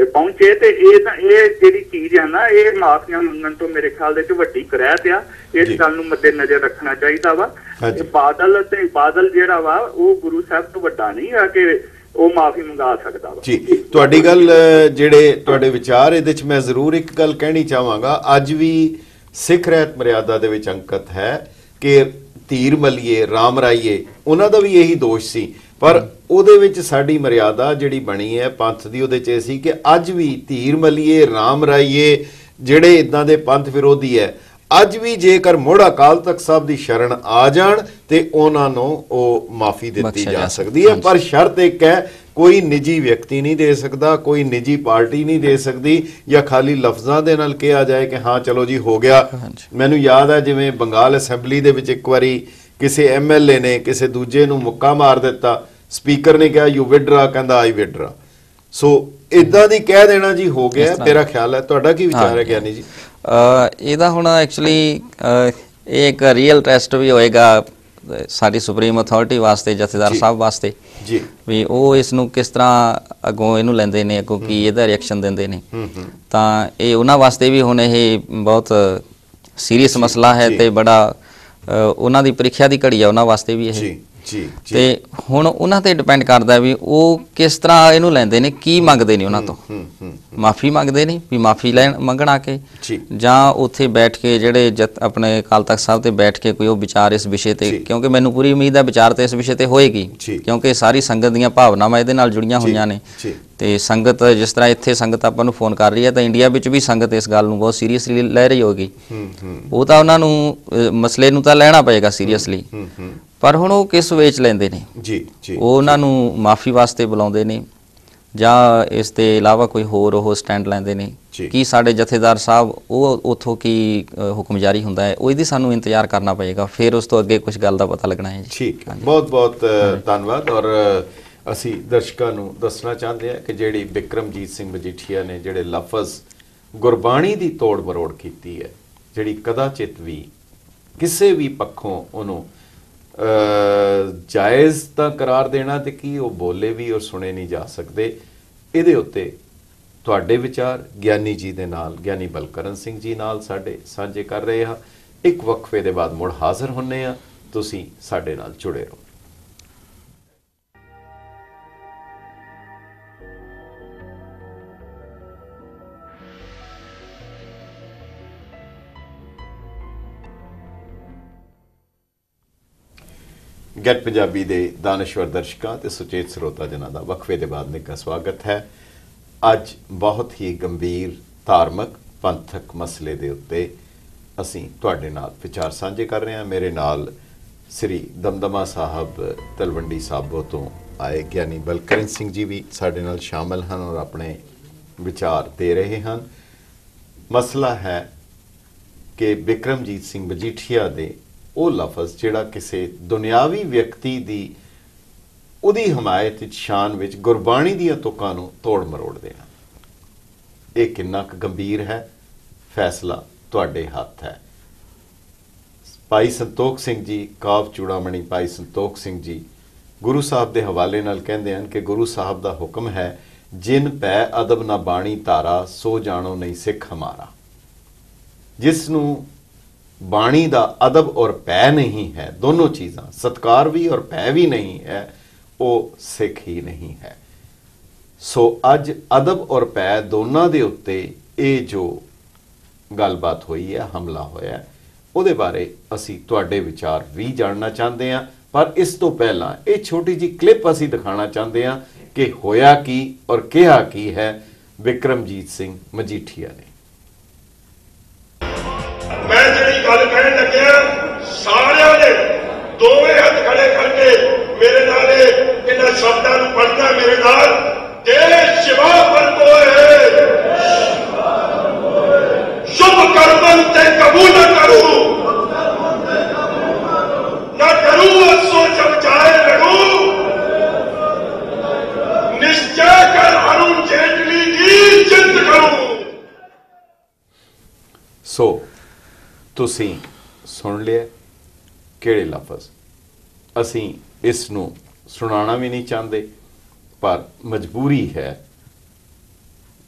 ਪਹੁੰਚੇ, ਤੇ ਇਹ ਤਾਂ ਇਹ ਜਿਹੜੀ ਚੀਜ਼ ਹੈ ਨਾ, ਇਹ ਮਾਫੀਆਂ ਮੰਗਣ ਤੋਂ ਮੇਰੇ ਖਿਆਲ ਦੇ ਵਿੱਚ ਵੱਡੀ ਕਰਾਇਤ ਆ। ਇਸ ਗੱਲ ਨੂੰ ਮੱਦੇ ਨਜ਼ਰ ਰੱਖਣਾ ਚਾਹੀਦਾ ਵਾ। ਬਾਦਲ ਜਿਹੜਾ ਵਾ ਉਹ ਗੁਰੂ ਸਾਹਿਬ ਤੋਂ ਵੱਡਾ ਨਹੀਂ ਆ ਕਿ ਉਹ ਮਾਫੀ ਮੰਗਾ ਸਕਦਾ ਵਾ ਜੀ। ਤੁਹਾਡੀ ਗੱਲ, ਜਿਹੜੇ ਤੁਹਾਡੇ ਵਿਚਾਰ ਇਹਦੇ ਚ ਮੈਂ ਜ਼ਰੂਰ ਇੱਕ ਗੱਲ ਕਹਿਣੀ ਚਾਹਾਂਗਾ। ਅੱਜ ਵੀ ਸਿੱਖ ਰਹਿਤ ਮਰਿਆਦਾ ਦੇ ਵਿੱਚ ਅੰਕਿਤ ਹੈ ਕਿ ਧੀਰ ਮਲੀਏ, ਰਾਮ ਰਾਈਏ, ਉਹਨਾਂ ਦਾ ਵੀ ਇਹੀ ਦੋਸ਼ ਸੀ, ਪਰ ਉਹਦੇ ਵਿੱਚ ਸਾਡੀ ਮਰਿਆਦਾ ਜਿਹੜੀ ਬਣੀ ਹੈ ਪੰਥ ਦੀ, ਉਹਦੇ 'ਚ ਇਹ ਸੀ ਕਿ ਅੱਜ ਵੀ ਧੀਰ ਮਲੀਏ, ਰਾਮ ਰਾਈਏ, ਜਿਹੜੇ ਇੱਦਾਂ ਦੇ ਪੰਥ ਵਿਰੋਧੀ ਹੈ, ਅੱਜ ਵੀ ਜੇਕਰ ਮੁੜ ਅਕਾਲ ਤਖਤ ਸਾਹਿਬ ਦੀ ਸ਼ਰਨ ਆ ਜਾਣ ਤੇ ਉਹਨਾਂ ਨੂੰ ਉਹ ਮਾਫੀ ਦਿੱਤੀ ਜਾ ਸਕਦੀ ਹੈ। ਪਰ ਸ਼ਰਤ ਇੱਕ ਹੈ, ਕੋਈ ਨਿੱਜੀ ਵਿਅਕਤੀ ਨਹੀਂ ਦੇ ਸਕਦਾ, ਕੋਈ ਨਿੱਜੀ ਪਾਰਟੀ ਨਹੀਂ ਦੇ ਸਕਦੀ, ਜਾਂ ਖਾਲੀ ਲਫ਼ਜ਼ਾਂ ਦੇ ਨਾਲ ਕਿਹਾ ਜਾਏ ਕਿ ਹਾਂ ਚਲੋ ਜੀ ਹੋ ਗਿਆ। ਮੈਨੂੰ ਯਾਦ ਹੈ ਜਿਵੇਂ ਬੰਗਾਲ ਅਸੈਂਬਲੀ ਦੇ ਵਿੱਚ ਇੱਕ ਵਾਰੀ ਕਿਸੇ MLA ਨੇ ਕਿਸੇ ਦੂਜੇ ਨੂੰ ਮੁੱਕਾ ਮਾਰ ਦਿੱਤਾ, ਸਪੀਕਰ ਨੇ ਕਿਹਾ ਯੂ ਵਿਡਰਾ, ਕਹਿੰਦਾ ਆਈ ਵਿਡਰਾ। ਸੋ ਇਦਾਂ ਦੀ ਕਹਿ ਦੇਣਾ ਜੀ ਹੋ ਗਿਆ। ਮੇਰਾ ਖਿਆਲ ਹੈ, ਤੁਹਾਡਾ ਕੀ ਵਿਚਾਰ ਹੈ ਗਿਆਨੀ ਜੀ? ਇਹਦਾ ਹੁਣ ਐਕਚੁਅਲੀ ਇਹ ਇੱਕ ਰੀਅਲ ਟੈਸਟ ਵੀ ਹੋਏਗਾ ਸਾਡੀ ਸੁਪਰੀਮ ਅਥਾਰਟੀ ਵਾਸਤੇ, ਜਥੇਦਾਰ ਸਾਹਿਬ ਵਾਸਤੇ ਜੀ, ਵੀ ਉਹ ਇਸ ਨੂੰ ਕਿਸ ਤਰ੍ਹਾਂ ਅੱਗੋਂ ਇਹਨੂੰ ਲੈਂਦੇ ਨੇ, ਅੱਗੋਂ ਕੀ ਇਹਦਾ ਰਿਐਕਸ਼ਨ ਦਿੰਦੇ ਨੇ। ਤਾਂ ਇਹ ਉਹਨਾਂ ਵਾਸਤੇ ਵੀ ਹੁਣ ਇਹ ਬਹੁਤ ਸੀਰੀਅਸ ਮਸਲਾ ਹੈ ਤੇ ਬੜਾ ਉਹਨਾਂ ਦੀ ਪ੍ਰੀਖਿਆ ਦੀ ਘੜੀ ਆ ਉਹਨਾਂ ਵਾਸਤੇ ਵੀ ਇਹ। ਤੇ ਹੁਣ ਉਹਨਾਂ ਤੇ ਡਿਪੈਂਡ ਕਰਦਾ ਵੀ ਉਹ ਕਿਸ ਤਰ੍ਹਾਂ ਇਹਨੂੰ ਲੈਂਦੇ ਨੇ, ਕੀ ਮੰਗਦੇ ਨੇ ਉਹਨਾਂ ਤੋਂ। ਮਾਫੀ ਮੰਗਦੇ ਨੇ ਵੀ ਮਾਫੀ ਲੈਣ ਮੰਗਣ ਆ ਕੇ, ਜਾਂ ਉੱਥੇ ਬੈਠ ਕੇ ਜਿਹੜੇ ਆਪਣੇ ਅਕਾਲ ਤਖਤ ਸਾਹਿਬ ਤੇ ਬੈਠ ਕੇ ਕੋਈ ਉਹ ਵਿਚਾਰ ਇਸ ਵਿਸ਼ੇ ਤੇ, ਕਿਉਂਕਿ ਮੈਨੂੰ ਪੂਰੀ ਉਮੀਦ ਹੈ ਵਿਚਾਰ ਤੇ ਇਸ ਵਿਸ਼ੇ ਤੇ ਹੋਏਗੀ, ਕਿਉਂਕਿ ਸਾਰੀ ਸੰਗਤ ਦੀਆਂ ਭਾਵਨਾਵਾਂ ਇਹਦੇ ਨਾਲ ਜੁੜੀਆਂ ਹੋਈਆਂ ਨੇ। ਤੇ ਸੰਗਤ ਜਿਸ ਤਰ੍ਹਾਂ ਇੱਥੇ ਸੰਗਤ ਆਪਾਂ ਨੂੰ ਫੋਨ ਕਰ ਰਹੀ ਹੈ, ਤਾਂ ਇੰਡੀਆ ਵਿੱਚ ਵੀ ਸੰਗਤ ਇਸ ਗੱਲ ਨੂੰ ਬਹੁਤ ਸੀਰੀਅਸਲੀ ਲੈ ਰਹੀ ਹੋਗੀ। ਉਹ ਤਾਂ ਉਹਨਾਂ ਨੂੰ ਮਸਲੇ ਨੂੰ ਤਾਂ ਲੈਣਾ ਪਏਗਾ ਸੀਰੀਅਸਲੀ, ਪਰ ਹੁਣ ਉਹ ਕਿਸ ਵੇ 'ਚ ਲੈਂਦੇ ਨੇ ਜੀ। ਉਹ ਉਹਨਾਂ ਨੂੰ ਮਾਫੀ ਵਾਸਤੇ ਬੁਲਾਉਂਦੇ ਨੇ ਜਾਂ ਇਸ ਦੇ ਇਲਾਵਾ ਕੋਈ ਹੋਰ ਉਹ ਸਟੈਂਡ ਲੈਂਦੇ ਨੇ? ਕੀ ਸਾਡੇ ਜਥੇਦਾਰ ਸਾਹਿਬ ਉਹ ਉੱਥੋਂ ਕੀ ਹੁਕਮ ਜਾਰੀ ਹੁੰਦਾ ਹੈ, ਉਹ ਇਹਦੀ ਸਾਨੂੰ ਇੰਤਜ਼ਾਰ ਕਰਨਾ ਪਏਗਾ, ਫਿਰ ਉਸ ਤੋਂ ਅੱਗੇ ਕੁਝ ਗੱਲ ਦਾ ਪਤਾ ਲੱਗਣਾ ਹੈ ਜੀ। ਠੀਕ ਹੈ, ਬਹੁਤ ਬਹੁਤ ਧੰਨਵਾਦ। ਔਰ ਅਸੀਂ ਦਰਸ਼ਕਾਂ ਨੂੰ ਦੱਸਣਾ ਚਾਹੁੰਦੇ ਹਾਂ ਕਿ ਜਿਹੜੀ ਬਿਕਰਮਜੀਤ ਸਿੰਘ ਮਜੀਠੀਆ ਨੇ ਜਿਹੜੇ ਲਫ਼ਜ਼ ਗੁਰਬਾਣੀ ਦੀ ਤੋੜ ਮਰੋੜ ਕੀਤੀ ਹੈ, ਜਿਹੜੀ ਕਦਾਚਿਤ ਵੀ ਕਿਸੇ ਵੀ ਪੱਖੋਂ ਉਹਨੂੰ ਜਾਇਜ਼ ਤਾਂ ਕਰਾਰ ਦੇਣਾ ਤੇ ਕੀ ਉਹ ਬੋਲੇ ਵੀ ਔਰ ਸੁਣੇ ਨਹੀਂ ਜਾ ਸਕਦੇ, ਇਹਦੇ ਉੱਤੇ ਤੁਹਾਡੇ ਵਿਚਾਰ ਗਿਆਨੀ ਜੀ ਦੇ ਨਾਲ, ਗਿਆਨੀ ਬਲਕਰਨ ਸਿੰਘ ਜੀ ਨਾਲ ਸਾਡੇ ਸਾਂਝੇ ਕਰ ਰਹੇ ਹਾਂ। ਇੱਕ ਵਕਫੇ ਦੇ ਬਾਅਦ ਮੁੜ ਹਾਜ਼ਰ ਹੁੰਨੇ ਆ। ਤੁਸੀਂ ਸਾਡੇ ਨਾਲ ਜੁੜੇ ਰਹੋ। ਗੈਟ ਪੰਜਾਬੀ ਦੇ ਦਾਨਸ਼ਵਰ ਦਰਸ਼ਕਾਂ ਤੇ ਸੁਚੇਤ ਸਰੋਤਾ ਜਨਾਂ ਦਾ ਵਕਫੇ ਦੇ ਬਾਅਦ ਨਿੱਘਾ ਸਵਾਗਤ ਹੈ। ਅੱਜ ਬਹੁਤ ਹੀ ਗੰਭੀਰ ਧਾਰਮਿਕ ਪੰਥਕ ਮਸਲੇ ਦੇ ਉੱਤੇ ਅਸੀਂ ਤੁਹਾਡੇ ਨਾਲ ਵਿਚਾਰ ਸਾਂਝੇ ਕਰ ਰਹੇ ਹਾਂ। ਮੇਰੇ ਨਾਲ ਸ੍ਰੀ ਦਮਦਮਾ ਸਾਹਿਬ ਤਲਵੰਡੀ ਸਾਬੋ ਤੋਂ ਆਏ ਗਿਆਨੀ ਬਲਕਰਨ ਸਿੰਘ ਜੀ ਵੀ ਸਾਡੇ ਨਾਲ ਸ਼ਾਮਲ ਹਨ ਔਰ ਆਪਣੇ ਵਿਚਾਰ ਦੇ ਰਹੇ ਹਨ। ਮਸਲਾ ਹੈ ਕਿ ਬਿਕਰਮਜੀਤ ਸਿੰਘ ਮਜੀਠੀਆ ਦੇ ਉਹ ਲਫ਼ਜ਼ ਜਿਹੜਾ ਕਿਸੇ ਦੁਨਿਆਵੀ ਵਿਅਕਤੀ ਦੀ ਉਹਦੀ ਹਮਾਇਤ ਵਿੱਚ, ਸ਼ਾਨ ਵਿੱਚ ਗੁਰਬਾਣੀ ਦੀਆਂ ਤੁਕਾਂ ਨੂੰ ਤੋੜ ਮਰੋੜਦੇ ਹਨ। ਇਹ ਕਿੰਨਾ ਕੁ ਗੰਭੀਰ ਹੈ, ਫੈਸਲਾ ਤੁਹਾਡੇ ਹੱਥ ਹੈ। ਭਾਈ ਸੰਤੋਖ ਸਿੰਘ ਜੀ, ਕਾਵ ਚੂੜਾਮਣੀ ਭਾਈ ਸੰਤੋਖ ਸਿੰਘ ਜੀ ਗੁਰੂ ਸਾਹਿਬ ਦੇ ਹਵਾਲੇ ਨਾਲ ਕਹਿੰਦੇ ਹਨ ਕਿ ਗੁਰੂ ਸਾਹਿਬ ਦਾ ਹੁਕਮ ਹੈ, ਜਿਨ ਪੈ ਅਦਬ ਨਾ ਬਾਣੀ ਧਾਰਾ, ਸੋ ਜਾਣੋ ਨਹੀਂ ਸਿੱਖ ਹਮਾਰਾ। ਜਿਸ ਨੂੰ ਬਾਣੀ ਦਾ ਅਦਬ ਔਰ ਪੈ ਨਹੀਂ ਹੈ, ਦੋਨੋਂ ਚੀਜ਼ਾਂ, ਸਤਕਾਰ ਵੀ ਔਰ ਪੈ ਵੀ ਨਹੀਂ ਹੈ, ਉਹ ਸਿੱਖ ਹੀ ਨਹੀਂ ਹੈ। ਸੋ ਅੱਜ ਅਦਬ ਔਰ ਪੈ ਦੋਨਾਂ ਦੇ ਉੱਤੇ ਇਹ ਜੋ ਗੱਲਬਾਤ ਹੋਈ ਹੈ, ਹਮਲਾ ਹੋਇਆ, ਉਹਦੇ ਬਾਰੇ ਅਸੀਂ ਤੁਹਾਡੇ ਵਿਚਾਰ ਵੀ ਜਾਣਨਾ ਚਾਹੁੰਦੇ ਹਾਂ। ਪਰ ਇਸ ਤੋਂ ਪਹਿਲਾਂ ਇਹ ਛੋਟੀ ਜਿਹੀ ਕਲਿੱਪ ਅਸੀਂ ਦਿਖਾਉਣਾ ਚਾਹੁੰਦੇ ਹਾਂ ਕਿ ਹੋਇਆ ਕੀ ਔਰ ਕਿਹਾ ਕੀ ਹੈ ਬਿਕਰਮਜੀਤ ਸਿੰਘ ਮਜੀਠੀਆ ਨੇ। ਮੈਂ ਜਿਹੜੀ ਗੱਲ ਕਹਿਣ ਲੱਗਿਆ, ਸਾਰਿਆਂ ਨੇ ਦੋਵੇਂ ਹੱਥ ਖੜੇ ਕਰਕੇ ਮੇਰੇ ਨਾਲ ਇਹਨਾਂ ਸ਼ਬਦਾਂ ਨੂੰ ਪੜ੍ਹਨਾ ਮੇਰੇ ਨਾਲ। ਦੇਸ਼ ਸ਼ਿਵਾ ਪਰਤੋਏ, ਸ਼ੁਭ ਕਰਮਨ ਤੇ ਕਬੂਲ ਨਾ ਕਰੂ, ਨਾ ਕਰੂ ਅਸੋ ਜਬ ਜਾਏ ਲੜੂ, ਨਿਸ਼ਚੈ ਕਰ ਅਰੁਣ ਜੇਟਲੀ ਦੀ ਜਿੱਤ ਕਰੂ। ਸੋ ਤੁਸੀਂ ਸੁਣ ਲਿਆ ਕਿਹੜੇ ਲਫ਼ਜ਼। ਅਸੀਂ ਇਸ ਨੂੰ ਸੁਣਾਉਣਾ ਵੀ ਨਹੀਂ ਚਾਹੁੰਦੇ, ਪਰ ਮਜਬੂਰੀ ਹੈ,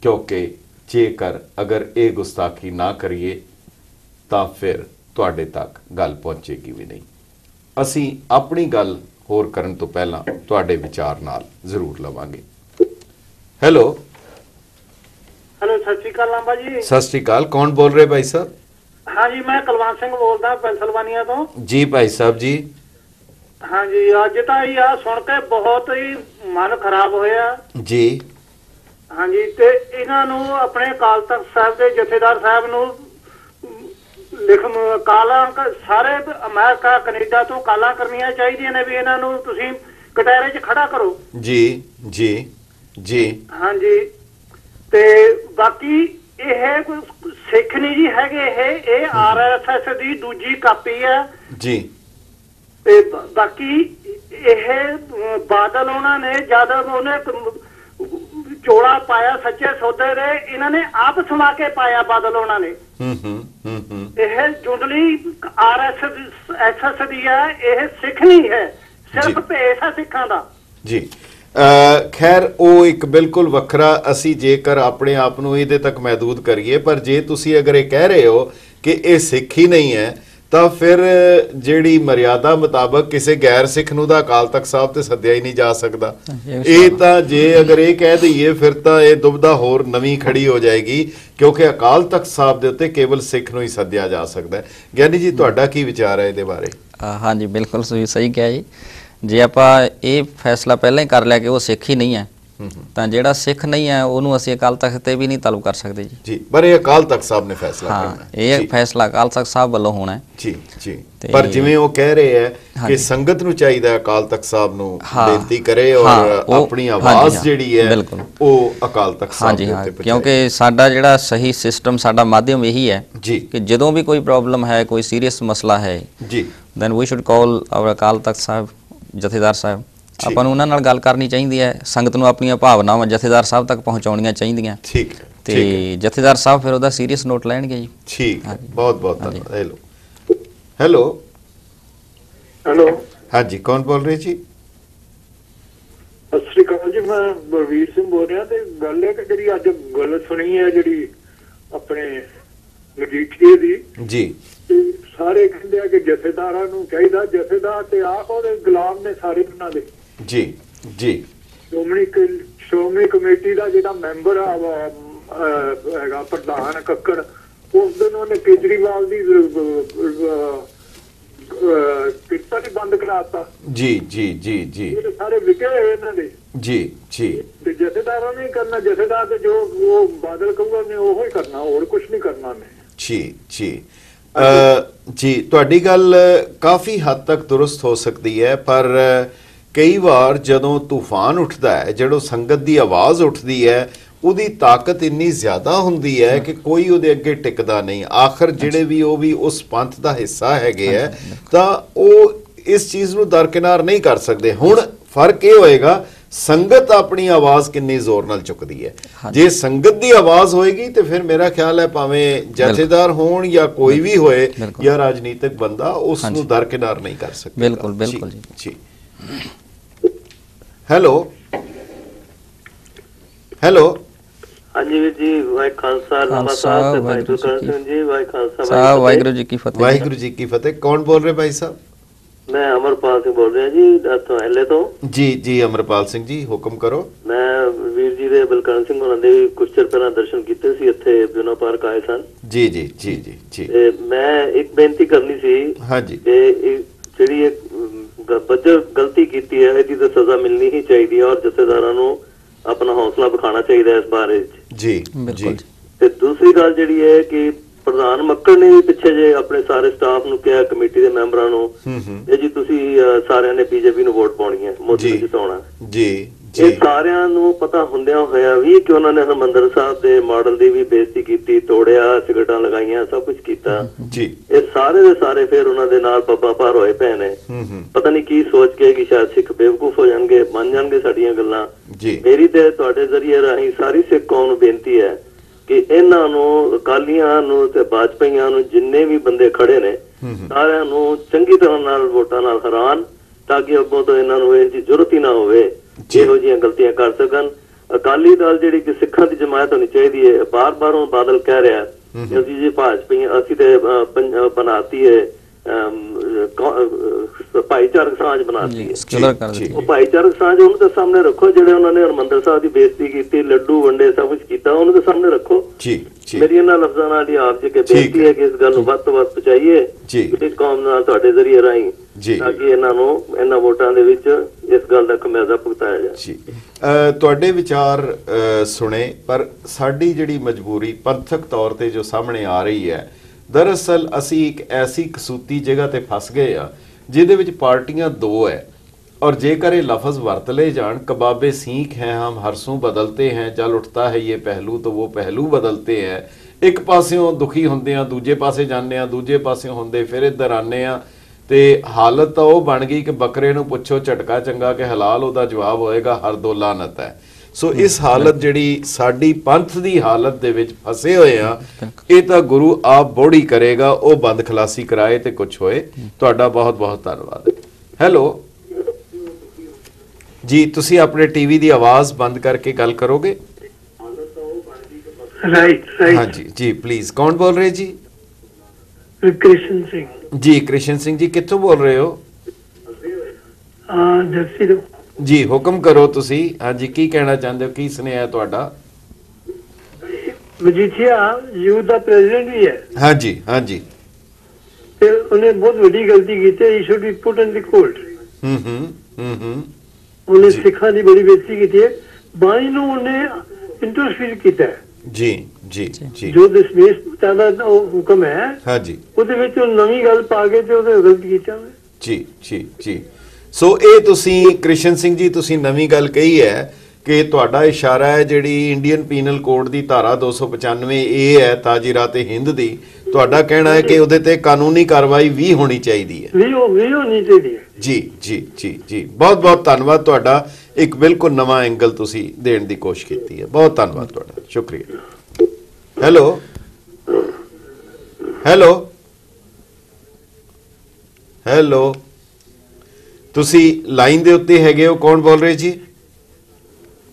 ਕਿਉਂਕਿ ਜੇਕਰ ਅਗਰ ਇਹ ਗੁਸਤਾਖੀ ਨਾ ਕਰੀਏ ਤਾਂ ਫਿਰ ਤੁਹਾਡੇ ਤੱਕ ਗੱਲ ਪਹੁੰਚੇਗੀ ਵੀ ਨਹੀਂ। ਅਸੀਂ ਆਪਣੀ ਗੱਲ ਹੋਰ ਕਰਨ ਤੋਂ ਪਹਿਲਾਂ ਤੁਹਾਡੇ ਵਿਚਾਰ ਨਾਲ ਜ਼ਰੂਰ ਲਵਾਂਗੇ। ਹੈਲੋ ਹੈਲੋ, ਸਤਿ ਸ਼੍ਰੀ ਅਕਾਲ ਲਾਂਬਾ ਜੀ। ਸਤਿ ਸ਼੍ਰੀ ਅਕਾਲ, ਕੌਣ ਬੋਲ ਰਹੇ ਭਾਈ ਸਾਹਿਬ? हाँ जी, मैं कुलवंत सिंह बोलदा पेंसिल्वानिया तो। जी भाई साहब जी। हाँ जी, अज तो आ सुन के बहुत ही मन खराब होया जी। हाँ जी, ते इन्हां नूं अपने अकाल तख्त साहब के जथेदार साहब नूं लिख कालां सारे अमेरिका कनेडा तो कालां करनियां चाहिए ने भी इन्हां नूं तुसीं कटहरे च खड़ा करो। जी जी जी। हाँ जी, ते बाकी ਇਹ ਸਿੱਖ ਨਹੀਂ ਜੀ ਹੈਗੇ, ਇਹ RSS ਦੀ ਦੂਜੀ ਕਾਪੀ ਹੈ ਜੀ। ਤੇ ਬਾਕੀ ਇਹ ਬਾਦਲ ਉਹਨਾਂ ਨੇ ਜਦ ਉਹਨੇ ਚੋਲਾ ਪਾਇਆ ਸੱਚੇ ਸੌਦੇ ਦੇ, ਇਹਨਾਂ ਨੇ ਆਪ ਸਮਾ ਕੇ ਪਾਇਆ ਬਾਦਲ ਉਹਨਾਂ ਨੇ। ਇਹ ਜੁੰਡਲੀ RSS ਦੀ ਹੈ, ਇਹ ਸਿੱਖ ਨਹੀਂ ਹੈ, ਸਿਰਫ ਭੇਸ ਹੈ ਸਿੱਖਾਂ ਦਾ ਜੀ। ਖੈਰ ਉਹ ਇੱਕ ਬਿਲਕੁਲ ਵੱਖਰਾ, ਅਸੀਂ ਜੇਕਰ ਆਪਣੇ ਆਪ ਨੂੰ ਇਹਦੇ ਤੱਕ ਮਹਿਦੂਦ ਕਰੀਏ, ਪਰ ਜੇ ਤੁਸੀਂ ਅਗਰ ਇਹ ਕਹਿ ਰਹੇ ਹੋ ਕਿ ਇਹ ਸਿੱਖ ਹੀ ਨਹੀਂ ਹੈ ਤਾਂ ਫਿਰ ਜਿਹੜੀ ਮਰਿਆਦਾ ਮੁਤਾਬਕ ਕਿਸੇ ਗੈਰ ਸਿੱਖ ਨੂੰ ਤਾਂ ਅਕਾਲ ਤਖਤ ਸਾਹਿਬ ਤੇ ਸੱਦਿਆ ਹੀ ਨਹੀਂ ਜਾ ਸਕਦਾ। ਇਹ ਤਾਂ ਜੇ ਅਗਰ ਇਹ ਕਹਿ ਦਈਏ ਫਿਰ ਤਾਂ ਇਹ ਦੁਬਦਾ ਹੋਰ ਨਵੀਂ ਖੜੀ ਹੋ ਜਾਏਗੀ, ਕਿਉਂਕਿ ਅਕਾਲ ਤਖਤ ਸਾਹਿਬ ਦੇ ਉੱਤੇ ਕੇਵਲ ਸਿੱਖ ਨੂੰ ਹੀ ਸੱਦਿਆ ਜਾ ਸਕਦਾ। ਗਿਆਨੀ ਜੀ, ਤੁਹਾਡਾ ਕੀ ਵਿਚਾਰ ਹੈ ਇਹਦੇ ਬਾਰੇ? ਹਾਂਜੀ, ਬਿਲਕੁਲ ਤੁਸੀਂ ਸਹੀ ਕਿਹਾ ਜੀ। ਜੇ ਆਪਾਂ ਇਹ ਫੈਸਲਾ ਪਹਿਲਾਂ ਹੀ ਕਰ ਲਿਆ ਕਿ ਉਹ ਸਿੱਖ ਹੀ ਨਹੀਂ ਹੈ, ਤਾਂ ਜਿਹੜਾ ਸਿੱਖ ਨਹੀਂ ਹੈ ਉਹਨੂੰ ਅਸੀਂ ਅਕਾਲ ਤਖਤ ਤੇ ਵੀ ਨਹੀਂ ਤਲਬ ਕਰ ਸਕਦੇ ਜੀ। ਜੀ, ਪਰ ਇਹ ਅਕਾਲ ਤਖਤ ਸਾਹਿਬ ਨੇ ਫੈਸਲਾ ਕਰਨਾ ਹੈ। ਇਹ ਫੈਸਲਾ ਅਕਾਲ ਤਖਤ ਸਾਹਿਬ ਵੱਲੋਂ ਹੋਣਾ ਹੈ। ਜੀ ਜੀ। ਪਰ ਜਿਵੇਂ ਉਹ ਕਹਿ ਰਹੇ ਹੈ ਕਿ ਸੰਗਤ ਨੂੰ ਚਾਹੀਦਾ ਅਕਾਲ ਤਖਤ ਸਾਹਿਬ ਨੂੰ ਬੇਨਤੀ ਕਰੇ ਔਰ ਆਪਣੀ ਆਵਾਜ਼ ਜਿਹੜੀ ਹੈ ਉਹ ਅਕਾਲ ਤਖਤ ਸਾਹਿਬ ਦੇ ਉੱਤੇ ਪਹੁੰਚਾਏ, ਕਿਉਂਕਿ ਸਾਡਾ ਜਿਹੜਾ ਸਹੀ ਸਿਸਟਮ, ਸਾਡਾ ਮਾਧਿਅਮ ਇਹੀ ਹੈ ਕਿ ਜਦੋਂ ਵੀ ਕੋਈ ਪ੍ਰੋਬਲਮ ਹੈ, ਕੋਈ ਸੀਰੀਅਸ ਮਸਲਾ ਹੈ ਜੀ, then we should call our Akal Takht Sahib Jathedar Sahib. ਆਪਾਂ ਨੂੰ ਉਹਨਾਂ ਨਾਲ ਗੱਲ ਕਰਨੀ ਚਾਹੀਦੀ ਹੈ, ਸੰਗਤ ਨੂੰ ਆਪਣੀਆਂ ਭਾਵਨਾਵਾਂ ਜਥੇਦਾਰ ਸਾਹਿਬ ਤੱਕ ਪਹੁੰਚਾਉਣੀਆਂ ਚਾਹੀਦੀਆਂ। ਠੀਕ ਹੈ। ਤੇ ਜਥੇਦਾਰ ਸਾਹਿਬ ਫਿਰ ਉਹਦਾ ਸੀਰੀਅਸ ਨੋਟ ਲੈਣਗੇ ਜੀ। ਠੀਕ, ਬਹੁਤ ਬਹੁਤ ਧੰਨਵਾਦ। ਹੈਲੋ ਹੈਲੋ ਹੈਲੋ, ਹਾਂਜੀ, ਕੌਣ ਬੋਲ ਰਹੇ ਜੀ? ਸਤਿ ਸ੍ਰੀ ਅਕਾਲ ਜੀ, मैं बलवीर सिंह बोल रहा। ते गल है कि जिहड़ी अज गल सुनी है जिहड़ी अपने मजीठीए दी जी, सारे कहते हैं कि जथेदारां नूं चाहीदा जथेदार ते आप और गुलाम ने सारे बना दे। जी जी, श्रोमणी कमेटी का जिहड़ा मैंबर हैगा प्रधान कक्कड़, उस दिन उन्हें केजरीवाल की किस्ता भी बंद कराता। जी जी जी जी, सारे विके हुए इन्हां दे। जी जी, जथेदारों ने करना, जथेदार ते जो वो बादल कहूगा ने ओहो ही करना, और कुछ नहीं करना ने। जी जी जी, तुहाडी गल काफ़ी हद तक दुरुस्त हो सकती है, पर कई बार जदों तूफान उठता है, जदों संगत की आवाज़ उठती है, ਉਹਦੀ ਤਾਕਤ ਇੰਨੀ ਜ਼ਿਆਦਾ ਹੁੰਦੀ ਹੈ ਕਿ ਕੋਈ ਉਹਦੇ ਅੱਗੇ ਟਿਕਦਾ ਨਹੀਂ। ਆਖਰ ਜਿਹੜੇ ਵੀ ਉਹ ਵੀ ਉਸ ਪੰਥ ਦਾ ਹਿੱਸਾ ਹੈਗੇ ਹੈ ਤਾਂ ਉਹ ਇਸ ਚੀਜ਼ ਨੂੰ ਦਰਕਿਨਾਰ ਨਹੀਂ ਕਰ ਸਕਦੇ। ਹੁਣ ਫਰਕ ਇਹ ਹੋਏਗਾ ਸੰਗਤ ਆਪਣੀ ਆਵਾਜ਼ ਕਿੰਨੀ ਜ਼ੋਰ ਨਾਲ ਚੁੱਕਦੀ ਹੈ। ਜੇ ਸੰਗਤ ਦੀ ਆਵਾਜ਼ ਹੋਏਗੀ ਤੇ ਫਿਰ ਮੇਰਾ ਖਿਆਲ ਹੈ ਭਾਵੇਂ ਜਥੇਦਾਰ ਹੋਣ ਜਾਂ ਕੋਈ ਵੀ ਹੋਏ ਜਾਂ ਰਾਜਨੀਤਿਕ ਬੰਦਾ ਉਸ ਨੂੰ ਦਰਕਿਨਾਰ ਨਹੀਂ ਕਰ ਸਕਦਾ। ਬਿਲਕੁਲ ਬਿਲਕੁਲ ਜੀ। ਹੈਲੋ ਹੈਲੋ, ਹਾਂਜੀ ਵੀਰ ਜੀ, ਵਾਹਿਗੁਰੂ ਖਾਲਸਾ ਨਮਸਕਾਰ ਤੇ ਭਾਈ ਗੁਰਕਰਨ ਸਿੰਘ ਜੀ, ਵਾਹਿਗੁਰੂ ਖਾਲਸਾ ਵਾਹਿਗੁਰੂ ਜੀ ਕੀ ਫਤਿਹ। ਵਾਹਿਗੁਰੂ ਜੀ ਕੀ ਫਤਿਹ। ਕੌਣ ਬੋਲ ਰਹੇ ਭਾਈ ਸਾਹਿਬ? ਮੈਂ ਅਮਰਪਾਲ ਸਿੰਘ ਬੋਲ ਰਿਹਾ ਜੀ, ਐਲੇ ਤੋਂ। ਜੀ ਜੀ, ਅਮਰਪਾਲ ਸਿੰਘ ਜੀ, ਹੁਕਮ ਕਰੋ। ਮੈਂ ਵੀਰ ਜੀ ਦੇ ਬਲਕਰਨ ਸਿੰਘ ਹੋਰਾਂ ਦੇ ਕੁਝ ਚਿਰ ਪਹਿਲਾਂ ਦਰਸ਼ਨ ਕੀਤੇ ਸੀ, ਇੱਥੇ ਬਿਊਨਾ ਪਾਰਕ ਆਏ ਸਨ। ਜੀ ਜੀ ਜੀ ਜੀ ਜੀ, ਤੇ ਮੈਂ ਇੱਕ ਬੇਨਤੀ ਕਰਨੀ ਸੀ। ਹਾਂਜੀ, ਕਿ ਜਿਹੜੀ ਬੱਜਰ ਗਲਤੀ ਕੀਤੀ ਹੈ ਇਹਦੀ ਤਾਂ ਸਜ਼ਾ ਮਿਲਣੀ ਹੀ ਚਾਹੀਦੀ ਹੈ, ਔਰ ਜਥੇਦਾਰਾਂ ਨੂੰ ਆਪਣਾ ਹੌਸਲਾ ਵਿਖਾਉਣਾ ਚਾਹੀਦਾ ਇਸ ਬਾਰੇ ਚ। ਜੀ ਜੀ। ਤੇ ਦੂਸਰੀ ਗੱਲ ਜਿਹੜੀ ਹੈ ਕਿ ਪ੍ਰਧਾਨ ਮੱਕੜ ਨੇ ਵੀ ਪਿੱਛੇ ਜੇ ਆਪਣੇ ਸਾਰੇ ਸਟਾਫ ਨੂੰ ਕਿਹਾ, ਕਮੇਟੀ ਦੇ ਮੈਂਬਰਾਂ ਨੂੰ, ਇਹ ਜੀ ਤੁਸੀਂ ਸਾਰਿਆਂ ਨੇ ਬੀਜੇਪੀ ਨੂੰ ਵੋਟ ਪਾਉਣੀ ਹੈ, ਮੋਦੀ ਨੂੰ ਜਿਤਾਉਣਾ। ਜੀ, ਇਹ ਸਾਰਿਆਂ ਨੂੰ ਪਤਾ ਹੁੰਦਿਆਂ ਹੋਇਆ ਵੀ ਕਿ ਉਹਨਾਂ ਨੇ ਹਰਮੰਦਰ ਸਾਹਿਬ ਦੇ ਮਾਡਲ ਦੀ ਵੀ ਬੇਇੱਜ਼ਤੀ ਕੀਤੀ, ਤੋੜਿਆ, ਸਿਗਰਟਾਂ ਲਗਾਈਆਂ, ਸਭ ਕੁਝ ਕੀਤਾ ਜੀ। ਇਹ ਸਾਰੇ ਦੇ ਸਾਰੇ ਫਿਰ ਉਹਨਾਂ ਦੇ ਨਾਲ ਪੱਬਾਂ ਭਾਰ ਹੋਏ ਪਏ ਨੇ। ਪਤਾ ਨਹੀਂ ਕੀ ਸੋਚ ਕੇ ਕਿ ਸ਼ਾਇਦ ਸਿੱਖ ਬੇਵਕੂਫ ਹੋ ਜਾਣਗੇ, ਮੰਨ ਜਾਣਗੇ ਸਾਡੀਆਂ ਗੱਲਾਂ। ਮੇਰੀ ਤੇ ਤੁਹਾਡੇ ਜ਼ਰੀਏ ਰਾਹੀਂ ਸਾਰੀ ਸਿੱਖ ਕੌਮ ਨੂੰ ਬੇਨਤੀ ਹੈ ਕਿ ਇਹਨਾਂ ਨੂੰ, ਅਕਾਲੀਆਂ ਨੂੰ ਤੇ ਬਾਜਪਾਈਆਂ ਨੂੰ, ਜਿੰਨੇ ਵੀ ਬੰਦੇ ਖੜੇ ਨੇ ਸਾਰਿਆਂ ਨੂੰ ਚੰਗੀ ਤਰ੍ਹਾਂ ਨਾਲ ਵੋਟਾਂ ਨਾਲ ਹਰਾਨ, ਤਾਂ ਕਿ ਅੱਗੋਂ ਤੋਂ ਇਹਨਾਂ ਨੂੰ ਇਹ ਜੀ ਜ਼ਰੂਰਤ ਹੀ ਨਾ ਹੋਵੇ ਇਹੋ ਜਿਹੀਆਂ ਗਲਤੀਆਂ ਕਰ ਸਕਣ। ਅਕਾਲੀ ਦਲ ਜਿਹੜੀ ਕਿ ਸਿੱਖਾਂ ਦੀ ਜਮਾਤ ਹੋਣੀ ਚਾਹੀਦੀ ਹੈ, ਬਾਰ-ਬਾਰ ਉਹ ਬਾਦਲ ਕਹਿ ਰਿਹਾ ਅਸੀਂ ਜੀ ਭਾਜਪਾ ਅਸੀਂ ਤੇ ਬਣਾਤੀ ਹੈ ਭਾਈਚਾਰਕ ਸਾਂਝ ਬਣਾਤੀ ਹੈ। ਉਹ ਭਾਈਚਾਰਕ ਸਾਂਝ ਉਹਨੂੰ ਤਾਂ ਸਾਹਮਣੇ ਰੱਖੋ, ਜਿਹੜੇ ਉਹਨਾਂ ਨੇ ਹਰਮੰਦਰ ਸਾਹਿਬ ਦੀ ਬੇਇੱਜ਼ਤੀ ਕੀਤੀ, ਲੱਡੂ ਵੰਡੇ, ਸਭ ਕੁਝ ਕੀਤਾ, ਉਹਨੂੰ ਤਾਂ ਸਾਹਮਣੇ ਰੱਖੋ। ਮੇਰੀ ਇਹਨਾਂ ਲਫ਼ਜ਼ਾਂ ਨਾਲ ਹੀ ਆਪ ਜੀ ਕੇ ਬੇਨਤੀ ਹੈ ਕਿ ਇਸ ਗੱਲ ਨੂੰ ਵੱਧ ਤੋਂ ਵੱਧ ਪਹੁੰਚਾਈਏ ਇਸ ਕੌਮ ਨਾਲ ਤੁਹਾਡੇ ਜ਼ਰੀਏ ਰਾਹੀਂ, ਤਾਂ ਕਿ ਇਹਨਾਂ ਨੂੰ ਇਹਨਾਂ ਵੋਟਾਂ ਦੇ ਵਿੱਚ ਇਸ ਗੱਲ ਦਾ ਖਮਿਆਜ਼ਾ ਭੁਗਤਾਇਆ ਜਾਏ। ਤੁਹਾਡੇ ਵਿਚਾਰ ਸੁਣੇ, ਪਰ ਸਾਡੀ ਜਿਹੜੀ ਮਜਬੂਰੀ ਪੰਥਕ ਤੌਰ ਤੇ ਜੋ ਸਾਹਮਣੇ ਆ ਰਹੀ ਹੈ, ਦਰਅਸਲ ਅਸੀਂ ਇੱਕ ਐਸੀ ਕਸੂਤੀ ਜਗ੍ਹਾ ਤੇ ਫਸ ਗਏ ਆ ਜਿਹਦੇ ਵਿੱਚ ਪਾਰਟੀਆਂ ਦੋ ਹੈ, और जेकर ये लफ्ज़ वरत ले जान, कबाबे सीख हैं हम हरसों बदलते हैं, जल उठता है ये पहलू तो वो पहलू बदलते हैं। एक पास्यों दुखी होंदे आ, दूजे पासे जाने आ, दूजे पास्यों होंदे फिर इधर आने आ, ते हालत तो वो बन गई कि बकरे नूं पुछो झटका चंगा कि हलाल उहदा जवाब होएगा हर दो लानत है। सो इस हालत जिहड़ी साडी पंथ दी हालत दे विच फसे होए आ, ये तां गुरु आप बोड़ी करेगा, वो बंद खलासी कराए ते कुछ होए। तुहाडा बहुत बहुत धन्नवाद। हैलो जी, तुसी अपने टीवी दी आवाज बंद करके गल करोगे? राइट। हाँ जी जी, प्लीज। कौन बोल रहे जी? कृष्ण सिंह जी। कृष्ण सिंह जी कित्थों बोल रहे हो? जर्सी तो जी, हुक्म करो तुसी। हाँ जी, की कहना चाहते हो, की सुनेहा तुहाडा? मजीठिया यूथ दा प्रेसिडेंट भी है। हाँ जी हाँ जी। फिर उन्हें बहुत बड़ी गलती की थी, he should be put in the court. उन्हें सिखा दी बड़ी बेइज्जती की थी, बाणी ਨੂੰ ਉਹਨੇ ਇੰਟਰਫੀਅਰ ਕੀਤਾ ਜੀ ਜੀ ਜੀ। ਜੋ ਦਸ਼ਮੇਸ਼ ਦਾ ਹੁਕਮ ਹੈ, ਹਾਂ ਜੀ, ਉਹਦੇ ਵਿੱਚ ਉਹ ਨਵੀਂ ਗੱਲ ਪਾ ਕੇ ਤੇ ਉਹਦੇ ਗਲਤ ਕੀਤਾ ਜੀ ਜੀ ਜੀ। ਸੋ ਇਹ ਤੁਸੀਂ ਕ੍ਰਿਸ਼ਨ ਸਿੰਘ ਜੀ, ਤੁਸੀਂ ਨਵੀਂ ਗੱਲ ਕਹੀ ਹੈ ਕਿ ਤੁਹਾਡਾ ਇਸ਼ਾਰਾ ਹੈ ਜਿਹੜੀ ਇੰਡੀਅਨ ਪੀਨਲ ਕੋਡ ਦੀ ਧਾਰਾ 295 ਇਹ ਹੈ ਤਾਜੀਰਾਤ ਹਿੰਦ ਦੀ, ਤੁਹਾਡਾ ਕਹਿਣਾ ਹੈ ਕਿ ਉਹਦੇ ਤੇ ਕਾਨੂੰਨੀ ਕਾਰਵਾਈ ਵੀ ਹੋਣੀ ਚਾਹੀਦੀ ਹੈ। ਵੀ ਹੋਣੀ ਚਾਹੀਦੀ ਹੈ। ਜੀ ਜੀ ਜੀ ਜੀ, ਬਹੁਤ ਬਹੁਤ ਧੰਨਵਾਦ ਤੁਹਾਡਾ। ਇੱਕ ਬਿਲਕੁਲ ਨਵਾਂ ਐਂਗਲ ਤੁਸੀਂ ਦੇਣ ਦੀ ਕੋਸ਼ਿਸ਼ ਕੀਤੀ ਹੈ, ਬਹੁਤ ਧੰਨਵਾਦ ਤੁਹਾਡਾ, ਸ਼ੁਕਰੀਆ। ਹੈਲੋ ਹੈਲੋ ਹੈਲੋ, ਤੁਸੀਂ ਲਾਈਨ ਦੇ ਉੱਤੇ ਹੈਗੇ ਹੋ, ਕੌਣ ਬੋਲ ਰਹੇ ਜੀ?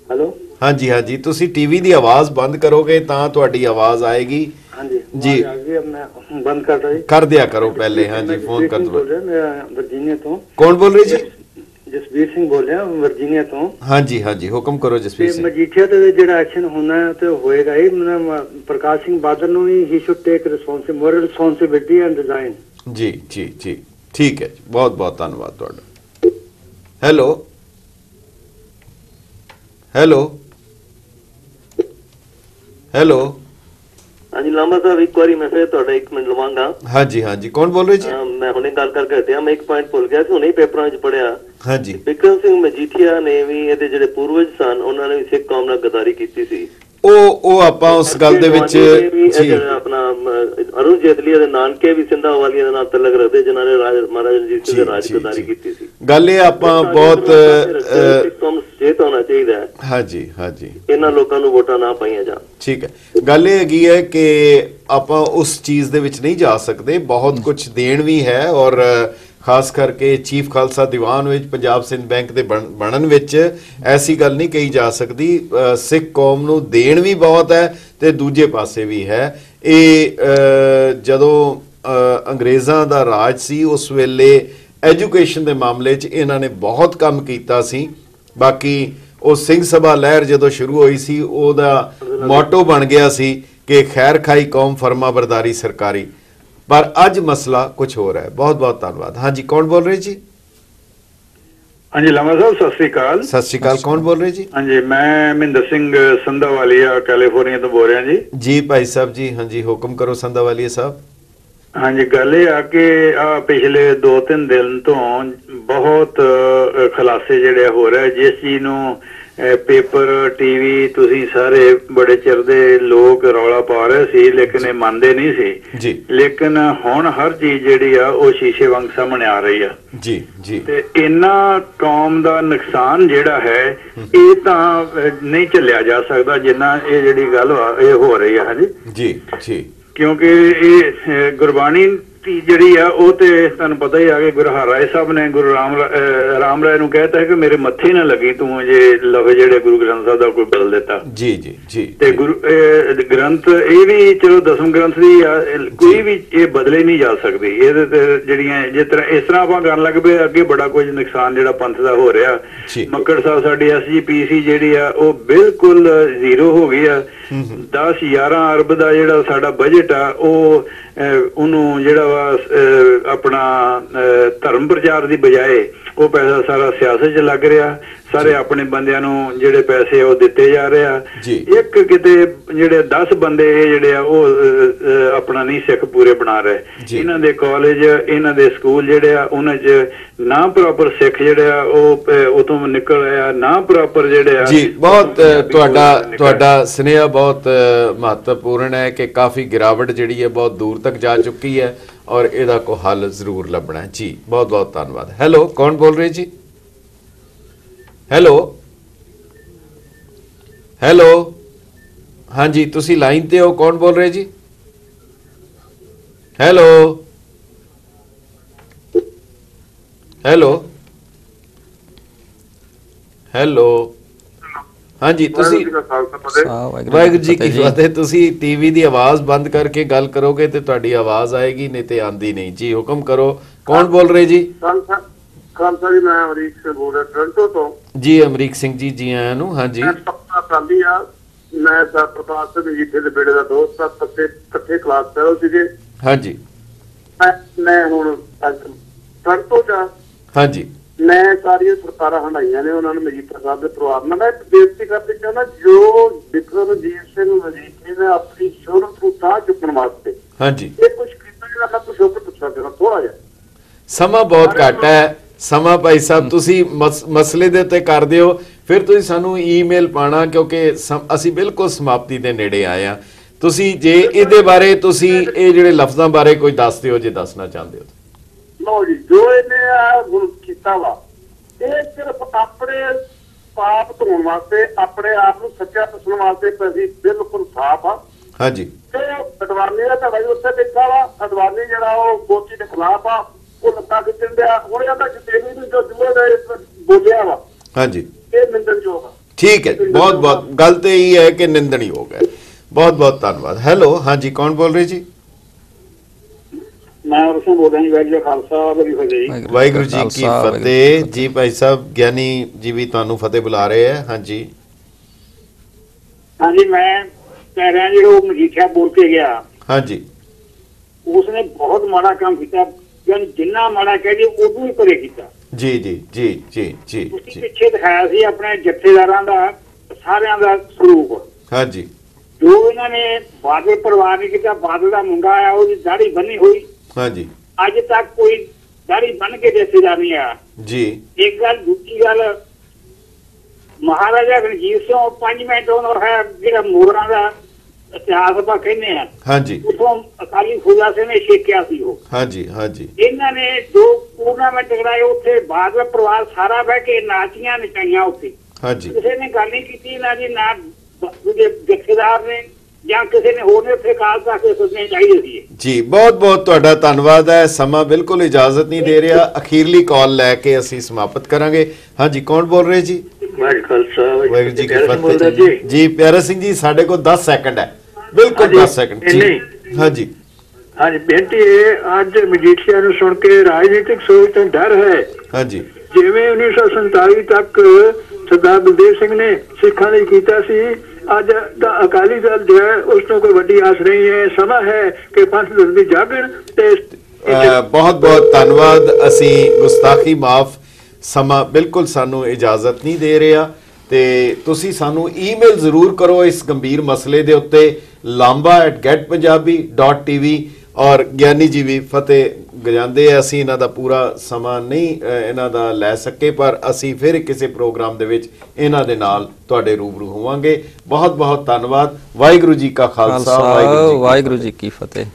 ਹੈਲੋ ਹਾਂਜੀ ਹਾਂਜੀ, ਤੁਸੀਂ ਟੀਵੀ ਦੀ ਆਵਾਜ਼ ਬੰਦ ਕਰੋਗੇ ਤਾਂ ਤੁਹਾਡੀ ਆਵਾਜ਼ ਆਏਗੀ। ਹਾਂਜੀ ਜੀ ਮੈਂ ਬੰਦ ਕਰ ਰਹੀ ਕਰ ਦਿਆ ਕਰੋ ਪਹਿਲੇ। ਹਾਂਜੀ ਫੋਨ ਕਰ ਦੋ। ਵਰਜੀਨੀਆ ਤੋਂ ਕੌਣ ਬੋਲ ਰਹੇ ਜੀ? ਜਸਬੀਰ ਸਿੰਘ ਬੋਲ ਰਿਹਾ ਵਰਜੀਨੀਆ ਤੋਂ। ਹਾਂਜੀ ਹਾਂਜੀ, ਹੁਕਮ ਕਰੋ ਜਸਬੀਰ ਸਿੰਘ। ਮਜੀਠੀਆ ਤੇ ਜਿਹੜਾ ਐਕਸ਼ਨ ਹੋਣਾ ਤੇ ਹੋਏਗਾ, ਇਹ ਪ੍ਰਕਾਸ਼ ਸਿੰਘ ਬਾਦਲ ਨੂੰ he should take responsibility and resign. ਜੀ ਜੀ ਜੀ, ਠੀਕ ਹੈ ਜੀ, ਬਹੁਤ ਬਹੁਤ ਧੰਨਵਾਦ ਤੁਹਾਡਾ। Hello hello hello. ਹਾਂਜੀ ਲਾਂਬਾ ਸਾਹਿਬ, ਇੱਕ ਵਾਰੀ ਮੈਂ ਫਿਰ ਤੁਹਾਡਾ 1 ਮਿੰਟ ਲਵਾਂਗਾ। ਹਾਂਜੀ ਹਾਂਜੀ, ਕੌਣ ਬੋਲ ਰਹੇ ਜੀ? ਮੈਂ ਹੁਣੇ ਗੱਲ ਕਰਕੇ ਹਟਿਆ, ਮੈਂ ਇੱਕ ਪੁਆਇੰਟ ਭੁੱਲ ਗਿਆ ਸੀ, ਹੁਣੇ ਪੇਪਰਾਂ 'ਚ ਪੜਿਆ। ਹਾਂਜੀ, ਬਿਕਰਮ ਸਿੰਘ ਮਜੀਠੀਆ ਨੇ ਵੀ, ਇਹਦੇ ਜਿਹੜੇ ਪੂਰਵਜ ਸਨ, ਉਹਨਾਂ ਨੇ ਵੀ ਸਿੱਖ ਕੌਮ ਨਾਲ ਗਦਾਰੀ ਕੀਤੀ ਸੀ। ਉਹ ਆਪਾਂ ਉਸ ਗੱਲ ਦੇ ਵਿੱਚ ਜੀ ਆਪਣਾ ਅਰੁਣ ਜੇਤਲੀ ਦੇ ਨਾਨਕੇ ਵੀ ਸਿੰਧਾ ਵਾਲੀਆਂ ਦੇ ਨਾਲ ਤਲਕ ਰੱਖਦੇ, ਜਿਨ੍ਹਾਂ ਨੇ ਮਹਾਰਾਜਾ ਰਣਜੀਤ ਸਿੰਘ ਦੇ ਰਾਜ ਗਦਾਰੀ ਕੀਤੀ ਸੀ। ਗੱਲ ਇਹ ਆਪਾਂ ਬਹੁਤ ਚੇਤ ਹੋਣਾ ਚਾਹੀਦਾ ਹੈ। ਹਾਂਜੀ ਹਾਂਜੀ, ਇਹਨਾਂ ਲੋਕਾਂ ਨੂੰ ਵੋਟਾਂ ਨਾ ਪਾਈਆਂ ਜਾਣ। ਠੀਕ ਹੈ, ਗੱਲ ਇਹ ਹੈਗੀ ਹੈ ਕਿ ਆਪਾਂ ਉਸ ਚੀਜ਼ ਦੇ ਵਿੱਚ ਨਹੀਂ ਜਾ ਸਕਦੇ, ਬਹੁਤ ਕੁਝ ਦੇਣ ਵੀ ਹੈ, ਔਰ ਖਾਸ ਕਰਕੇ ਚੀਫ ਖਾਲਸਾ ਦੀਵਾਨ ਵਿੱਚ ਪੰਜਾਬ ਸਿੰਧ ਬੈਂਕ ਦੇ ਬਣਨ ਵਿੱਚ ਐਸੀ ਗੱਲ ਨਹੀਂ ਕਹੀ ਜਾ ਸਕਦੀ। ਸਿੱਖ ਕੌਮ ਨੂੰ ਦੇਣ ਵੀ ਬਹੁਤ ਹੈ ਤੇ ਦੂਜੇ ਪਾਸੇ ਵੀ ਹੈ। ਇਹ ਜਦੋਂ ਅੰਗਰੇਜ਼ਾਂ ਦਾ ਰਾਜ ਸੀ ਉਸ ਵੇਲੇ ਐਜੂਕੇਸ਼ਨ ਦੇ ਮਾਮਲੇ 'ਚ ਇਹਨਾਂ ਨੇ ਬਹੁਤ ਕੰਮ ਕੀਤਾ ਸੀ। ਬਾਕੀ ਉਹ ਸਿੰਘ ਸਭਾ ਲਹਿਰ ਜਦੋਂ ਸ਼ੁਰੂ ਹੋਈ ਸੀ, ਉਹਦਾ ਮੋਟੋ ਬਣ ਗਿਆ ਸੀ ਕਿ ਖੈਰ ਖਾਈ ਕੌਮ ਫਰਮਾ ਬਰਦਾਰੀ ਸਰਕਾਰੀ। ਪਰ ਅੱਜ ਮਸਲਾ ਕੁਝ ਹੋਰ ਹੈ। ਬਹੁਤ ਬਹੁਤ ਧੰਨਵਾਦ। ਹਾਂਜੀ, ਕੌਣ ਬੋਲ ਰਹੇ ਜੀ? ਹਾਂਜੀ ਲਾਮਾ ਸਾਹਿਬ, ਸਤਿ ਸ੍ਰੀ ਅਕਾਲ। ਸਤਿ ਸ੍ਰੀ ਅਕਾਲ, ਕੌਣ ਬੋਲ ਰਹੇ ਜੀ? ਹਾਂਜੀ, ਮੈਂ ਮਹਿੰਦਰ ਸਿੰਘ ਸੰਧਾਵਾਲੀਆ ਕੈਲੀਫੋਰਨੀਆ ਤੋਂ ਬੋਲ ਰਿਹਾ ਜੀ। ਜੀ ਭਾਈ ਸਾਹਿਬ ਜੀ, ਹਾਂਜੀ ਹੁਕਮ ਕਰੋ ਸੰਧਾਵਾਲੀਆ ਸਾਹਿਬ। ਹਾਂਜੀ, ਗੱਲ ਇਹ ਆ ਕਿ ਪਿਛਲੇ 2-3 ਦਿਨ ਤੋਂ ਬਹੁਤ ਖੁਲਾਸੇ ਜਿਹੜੇ ਹੋ ਰਹੇ, ਜਿਸ ਚੀਜ਼ ਨੂੰ ਪੇਪਰ ਟੀਵੀ ਤੁਸੀਂ ਸਾਰੇ ਬੜੇ ਚਿਰ ਦੇ ਲੋਕ ਰੌਲਾ ਪਾ ਰਹੇ ਸੀ, ਲੇਕਿਨ ਇਹ ਮੰਨਦੇ ਨਹੀਂ ਸੀ ਜੀ। ਲੇਕਿਨ ਹੁਣ ਹਰ ਚੀਜ਼ ਜਿਹੜੀ ਆ ਉਹ ਸ਼ੀਸ਼ੇ ਵਾਂਗ ਸਾਹਮਣੇ ਆ ਰਹੀ ਆ ਜੀ ਜੀ। ਤੇ ਇਹਨਾਂ ਕੌਮ ਦਾ ਨੁਕਸਾਨ ਜਿਹੜਾ ਹੈ ਇਹ ਤਾਂ ਨਹੀਂ ਝੱਲਿਆ ਜਾ ਸਕਦਾ ਜਿੰਨਾ ਇਹ ਜਿਹੜੀ ਗੱਲ ਇਹ ਹੋ ਰਹੀ ਆ। ਹਾਂਜੀ ਜੀ ਜੀ, ਕਿਉਂਕਿ ਇਹ ਗੁਰਬਾਣੀ ਜਿਹੜੀ ਆ ਉਹ ਤੇ ਤੁਹਾਨੂੰ ਪਤਾ ਹੀ ਆ ਕਿ ਗੁਰੂ ਹਰਿਰਾਏ ਸਾਹਿਬ ਨੇ ਗੁਰੂ ਰਾਮ ਰਾਏ ਨੂੰ ਕਹਿਤਾ ਹੈ ਕਿ ਮੇਰੇ ਮੱਥੇ ਨਾ ਲੱਗੀ ਤੂੰ ਜੇ ਲਫ਼ਜ਼ ਜਿਹੜੇ ਗੁਰੂ ਗ੍ਰੰਥ ਸਾਹਿਬ ਦਾ ਕੋਈ ਬਦਲ ਦਿੱਤਾ। ਜੀ ਜੀ ਜੀ। ਤੇ ਗੁਰੂ ਗ੍ਰੰਥ ਇਹ ਵੀ ਚਲੋ ਦਸਮ ਗ੍ਰੰਥ ਦੀ ਕੋਈ ਵੀ ਇਹ ਬਦਲੇ ਨਹੀਂ ਜਾ ਸਕਦੀ। ਇਹਦੇ ਤੇ ਜਿਹੜੀਆਂ ਜਿਸ ਤਰ੍ਹਾਂ ਇਸ ਤਰ੍ਹਾਂ ਆਪਾਂ ਕਰਨ ਲੱਗ ਪਏ ਅੱਗੇ ਬੜਾ ਕੁਝ ਨੁਕਸਾਨ ਜਿਹੜਾ ਪੰਥ ਦਾ ਹੋ ਰਿਹਾ। ਮੱਕੜ ਸਾਹਿਬ ਸਾਡੀ SGPC ਜਿਹੜੀ ਆ ਉਹ ਬਿਲਕੁਲ ਜ਼ੀਰੋ ਹੋ ਗਈ ਆ। 10-11 ਅਰਬ ਦਾ ਜਿਹੜਾ ਸਾਡਾ ਬਜਟ ਆ ਉਹ ਉਹਨੂੰ ਜਿਹੜਾ ਵਾ ਆਪਣਾ ਧਰਮ ਪ੍ਰਚਾਰ ਦੀ ਬਜਾਏ ਉਹ ਪੈਸਾ ਸਾਰਾ ਸਿਆਸਤ 'ਚ ਲੱਗ ਰਿਹਾ। ਸਾਰੇ ਆਪਣੇ ਬੰਦਿਆਂ ਨੂੰ ਜਿਹੜੇ ਪੈਸੇ ਉਹ ਦਿੱਤੇ ਜਾ ਰਹੇ ਆ। ਇੱਕ ਕਿਤੇ ਜਿਹੜੇ 10 ਬੰਦੇ ਜਿਹੜੇ ਆ ਉਹ ਆਪਣਾ ਨਹੀਂ ਸਿੱਖ ਪੂਰੇ ਬਣਾ ਰਹੇ। ਇਹਨਾਂ ਦੇ ਕਾਲਜ ਇਹਨਾਂ ਦੇ ਸਕੂਲ ਜਿਹੜੇ ਆ ਉਹਨਾਂ 'ਚ ਨਾ ਪ੍ਰੋਪਰ ਸਿੱਖ ਜਿਹੜੇ ਆ ਉਹ ਉਤੋਂ ਨਿਕਲ ਰਿਹਾ, ਨਾ ਪ੍ਰੋਪਰ ਜਿਹੜੇ ਆ। ਜੀ ਬਹੁਤ ਤੁਹਾਡਾ ਸੁਨੇਹਾ ਬਹੁਤ ਮਹੱਤਵਪੂਰਨ ਹੈ ਕਿ ਕਾਫੀ ਗਿਰਾਵਟ ਜਿਹੜੀ ਹੈ ਬਹੁਤ ਦੂਰ ਤੱਕ ਜਾ ਚੁੱਕੀ ਹੈ ਔਰ ਇਹਦਾ ਕੋਈ ਹੱਲ ਜ਼ਰੂਰ ਲੱਭਣਾ ਹੈ। ਜੀ ਬਹੁਤ ਬਹੁਤ ਧੰਨਵਾਦ। ਹੈਲੋ, ਕੌਣ ਬੋਲ ਰਹੇ ਜੀ? ਹੈਲੋ ਹੈਲੋ, ਹਾਂਜੀ ਤੁਸੀਂ ਲਾਈਨ ਤੇ ਹੋ, ਕੌਣ ਬੋਲ ਰਹੇ ਜੀ? ਹੈਲੋ ਹੈਲੋ ਹੈਲੋ, ਹਾਂਜੀ ਤੁਸੀਂ ਵਾਹਿਗੁਰੂ ਜੀ ਕੀ ਫਤਿਹ। ਤੁਸੀਂ ਟੀਵੀ ਦੀ ਆਵਾਜ਼ ਬੰਦ ਕਰਕੇ ਗੱਲ ਕਰੋਗੇ ਤੇ ਤੁਹਾਡੀ ਆਵਾਜ਼ ਆਏਗੀ, ਨਹੀਂ ਤੇ ਆਂਦੀ ਨਹੀਂ। ਜੀ ਹੁਕਮ ਕਰੋ, ਕੌਣ ਬੋਲ ਰਹੇ ਜੀ? ਖਾਲਸਾ ਜੀ, ਮੈਂ ਅਮਰੀਕ ਸਿੰਘ ਬੋਲ ਰਿਹਾ ਟੋਰਾਂਟੋ ਤੋਂ। ਜੀ ਅਮਰੀਕ ਸਿੰਘ ਜੀ, ਜੀ ਆਇਆਂ ਨੂੰ। ਹਾਂਜੀ, ਮੈਂ ਸਰ ਪ੍ਰਕਾਸ਼ ਸਿੰਘ ਮਜੀਠੇ ਦੇ ਬੇੜੇ ਦਾ ਦੋਸਤ ਆ, ਇਕੱਠੇ ਕਲਾਸ ਫੈਲੋ ਸੀਗੇ। ਹਾਂਜੀ, ਮੈਂ ਹੁਣ ਟੋਰਾਂਟੋ ਚ ਹਾਂਜੀ ਮੈਂ ਸਾਰੀਆਂ ਸਰਕਾਰਾਂ ਹੰਡਾਈਆਂ ਨੇ ਉਹਨਾਂ ਨੂੰ ਮਜੀਠਾ ਸਾਹਿਬ ਦੇ ਪਰਿਵਾਰ ਨਾਲ। ਮੈਂ ਬੇਨਤੀ ਕਰਦੇ ਚਾਹੁੰਦਾ, ਜੋ ਬਿਕਰਮਜੀਤ ਸਿੰਘ ਮਜੀਠੇ ਨੇ ਆਪਣੀ ਸ਼ੋਹਰਤ ਨੂੰ ਤਾਂ ਚੁੱਕਣ ਵਾਸਤੇ ਹਾਂਜੀ ਇਹ ਕੁਛ ਕੀਤਾ ਜਿਹੜਾ ਮੈਂ ਕੁਛ ਹੋਰ ਪੁੱਛਣਾ ਚਾਹੁੰਦਾ ਥੋੜਾ ਜਿਹਾ। ਸਮਾਂ ਬਹੁਤ ਘੱਟ ਹੈ। ਸਮਾਂ ਭਾਈ ਸਾਹਿਬ ਤੁਸੀਂ ਮਸਲੇ ਦੇ ਉੱਤੇ ਕਰ ਦਿਓ, ਫਿਰ ਤੁਸੀਂ ਸਾਨੂੰ ਈਮੇਲ ਪਾਣਾ ਕਿਉਂਕਿ ਅਸੀਂ ਬਿਲਕੁਲ ਸਮਾਪਤੀ ਦੇ ਨੇੜੇ ਆਏ ਆ। ਤੁਸੀਂ ਜੇ ਇਹਦੇ ਬਾਰੇ ਤੁਸੀਂ ਇਹ ਜਿਹੜੇ ਲਫ਼ਜ਼ਾਂ ਬਾਰੇ ਕੋਈ ਦੱਸ ਦਿਓ ਜੇ ਦੱਸਣਾ ਚਾਹੁੰਦੇ ਹੋ। ਲੋ ਜੀ, ਜੋ ਇਹਨੇ ਆ ਕੀਤਾ ਵਾ ਇਹ ਸਿਰਫ ਆਪਣੇ ਪਾਪ ਧੋਣ ਵਾਸਤੇ, ਆਪਣੇ ਆਪ ਨੂੰ ਸੱਚਾ ਦੱਸਣ ਵਾਸਤੇ ਅਸੀਂ ਬਿਲਕੁਲ ਸਾਫ਼ ਆ। ਹਾਂਜੀ, ਤੇ ਅਡਵਾਨੀ ਦਾ ਤੁਹਾਡਾ ਜੀ ਉੱਥੇ ਦੇਖਿਆ ਵਾ, ਅਡਵਾਨੀ ਜਿਹੜਾ ਉਹ ਗੋਚੀ ਦੇ ਖਿਲਾਫ ਆ, ਉਹ ਲੱਤਾਂ ਖਿੱਚਣ ਡਿਆ। ਹੁਣ ਇਹਦਾ ਜਿਤੇਵੀ ਨੂੰ ਜੋ ਜੂਏ ਦਾ ਬੋਲਿਆ ਵਾ, ਹਾਂਜੀ ਇਹ ਨਿੰਦਣਯੋਗ ਆ। ठीक है, बहुत बहुत गल तो यही है कि निंदनयोग है। बहुत बहुत धन्यवाद। हेलो, हाँ जी, कौन बोल रहे जी? मैं रोशन बोल रहा हूँ। वाहिगुरू जी की फतेह जी। भाई साहब ज्ञानी जी भी तुहानू फतेह बुला रहे हैं। हाँ जी, हाँ जी, मैं कह रहा जी वो मजीठिया बोल के गया, हाँ जी, उसने बहुत माड़ा काम किया, जिन्ना माड़ा कह जी उदू ही परे किया। जी जी जी जी जी जी पिछे दिखाया सी अपने जत्थेदारां दा सारियां दा स्वरूप। हाँ जी, जो इन्होंने बादल परिवार ने किया, बादल का मुंडा आया उसकी दाढ़ी बनी हुई। हाँ जी, अज तक कोई दाढ़ी बन के जत्थेदार नहीं आया जी। एक गल, दूसरी गल, महाराजा रणजीत सिंह 5 मिनट है जो मोहरा का इतिहास आप कहने हैं। हाँ जी, उतों अकाली फौजा से ने छेकिया सी हो। हाँ जी, हाँ जी, इन्होंने जो टूर्नामेंट कराए उत्थे बादल परिवार सारा बह के नाचियां नचाइया उत्थे। हाँ जी, किसी ने गल नहीं की इन्हों की, ना जत्थेदार ने ਜਾਂ ਕਿਸੇ ਨੇ ਹੋਰ ਨੇ ਉੱਥੇ ਕਾਲ ਤੱਕ ਸੁਣਨੇ ਚਾਹੀਦੇ ਸੀ ਜੀ। ਬਹੁਤ ਬਹੁਤ ਤੁਹਾਡਾ ਧੰਨਵਾਦ ਹੈ। ਸਮਾਂ ਬਿਲਕੁਲ ਇਜਾਜ਼ਤ ਨਹੀਂ ਦੇ ਰਿਹਾ। ਅਖੀਰਲੀ ਕਾਲ ਲੈ ਕੇ ਅਸੀਂ ਸਮਾਪਤ ਕਰਾਂਗੇ। ਹਾਂਜੀ, ਕੌਣ ਬੋਲ ਰਹੇ ਜੀ? ਵਾਹਿਗੁਰੂ ਜੀ ਕੀ ਫਤਿਹ ਜੀ। ਪਿਆਰਾ ਸਿੰਘ ਜੀ, ਸਾਡੇ ਕੋਲ 10 ਸੈਕਿੰਡ ਹੈ, ਬਿਲਕੁਲ 10 ਸੈਕਿੰਡ ਜੀ। ਹਾਂਜੀ ਹਾਂਜੀ, ਬੇਨਤੀ ਹੈ, ਅੱਜ ਮਜੀਠੀਆ ਨੂੰ ਸੁਣ ਕੇ ਰਾਜਨੀਤਿਕ ਸੋਚ ਤੋਂ ਡਰ ਹੈ। ਹਾਂਜੀ, ਜਿਵੇਂ 1947 ਤੱਕ ਸਰਦਾਰ ਬਲਦੇਵ ਸਿੰਘ ਨੇ ਸਿੱਖਾਂ ਲਈ ਕੀਤਾ ਸੀ, ਅੱਜ ਦਾ ਅਕਾਲੀ ਦਲ ਜੋ ਹੈ ਉਸ ਤੋਂ ਕੋਈ ਵੱਡੀ ਆਸ ਨਹੀਂ ਹੈ। ਸਮਾਂ ਹੈ ਕਿ ਪੰਥ ਦਰਦੀ ਜਾਗਣ ਤੇ ਬਹੁਤ ਬਹੁਤ ਧੰਨਵਾਦ। ਅਸੀਂ ਗੁਸਤਾਖੀ ਮਾਫ, ਸਮਾਂ ਬਿਲਕੁਲ ਸਾਨੂੰ ਇਜਾਜ਼ਤ ਨਹੀਂ ਦੇ ਰਿਹਾ ਤੇ ਤੁਸੀਂ ਸਾਨੂੰ ਈਮੇਲ ਜ਼ਰੂਰ ਕਰੋ ਇਸ ਗੰਭੀਰ ਮਸਲੇ ਦੇ ਉੱਤੇ lamba@getpunjabi.tv। ਔਰ ਗਿਆਨੀ ਜੀ ਵੀ ਫਤਿਹ ਗਜਾਉਂਦੇ ਆ। ਅਸੀਂ ਇਹਨਾਂ ਦਾ ਪੂਰਾ ਸਮਾਂ ਨਹੀਂ ਇਹਨਾਂ ਦਾ ਲੈ ਸਕੇ, ਪਰ ਅਸੀਂ ਫਿਰ ਕਿਸੇ ਪ੍ਰੋਗਰਾਮ ਦੇ ਵਿੱਚ ਇਹਨਾਂ ਦੇ ਨਾਲ ਤੁਹਾਡੇ ਰੂਬਰੂ ਹੋਵਾਂਗੇ। ਬਹੁਤ ਬਹੁਤ ਧੰਨਵਾਦ। ਵਾਹਿਗੁਰੂ ਜੀ ਕਾ ਖਾਲਸਾ, ਵਾਹਿਗੁਰੂ ਜੀ ਕੀ ਫਤਿਹ।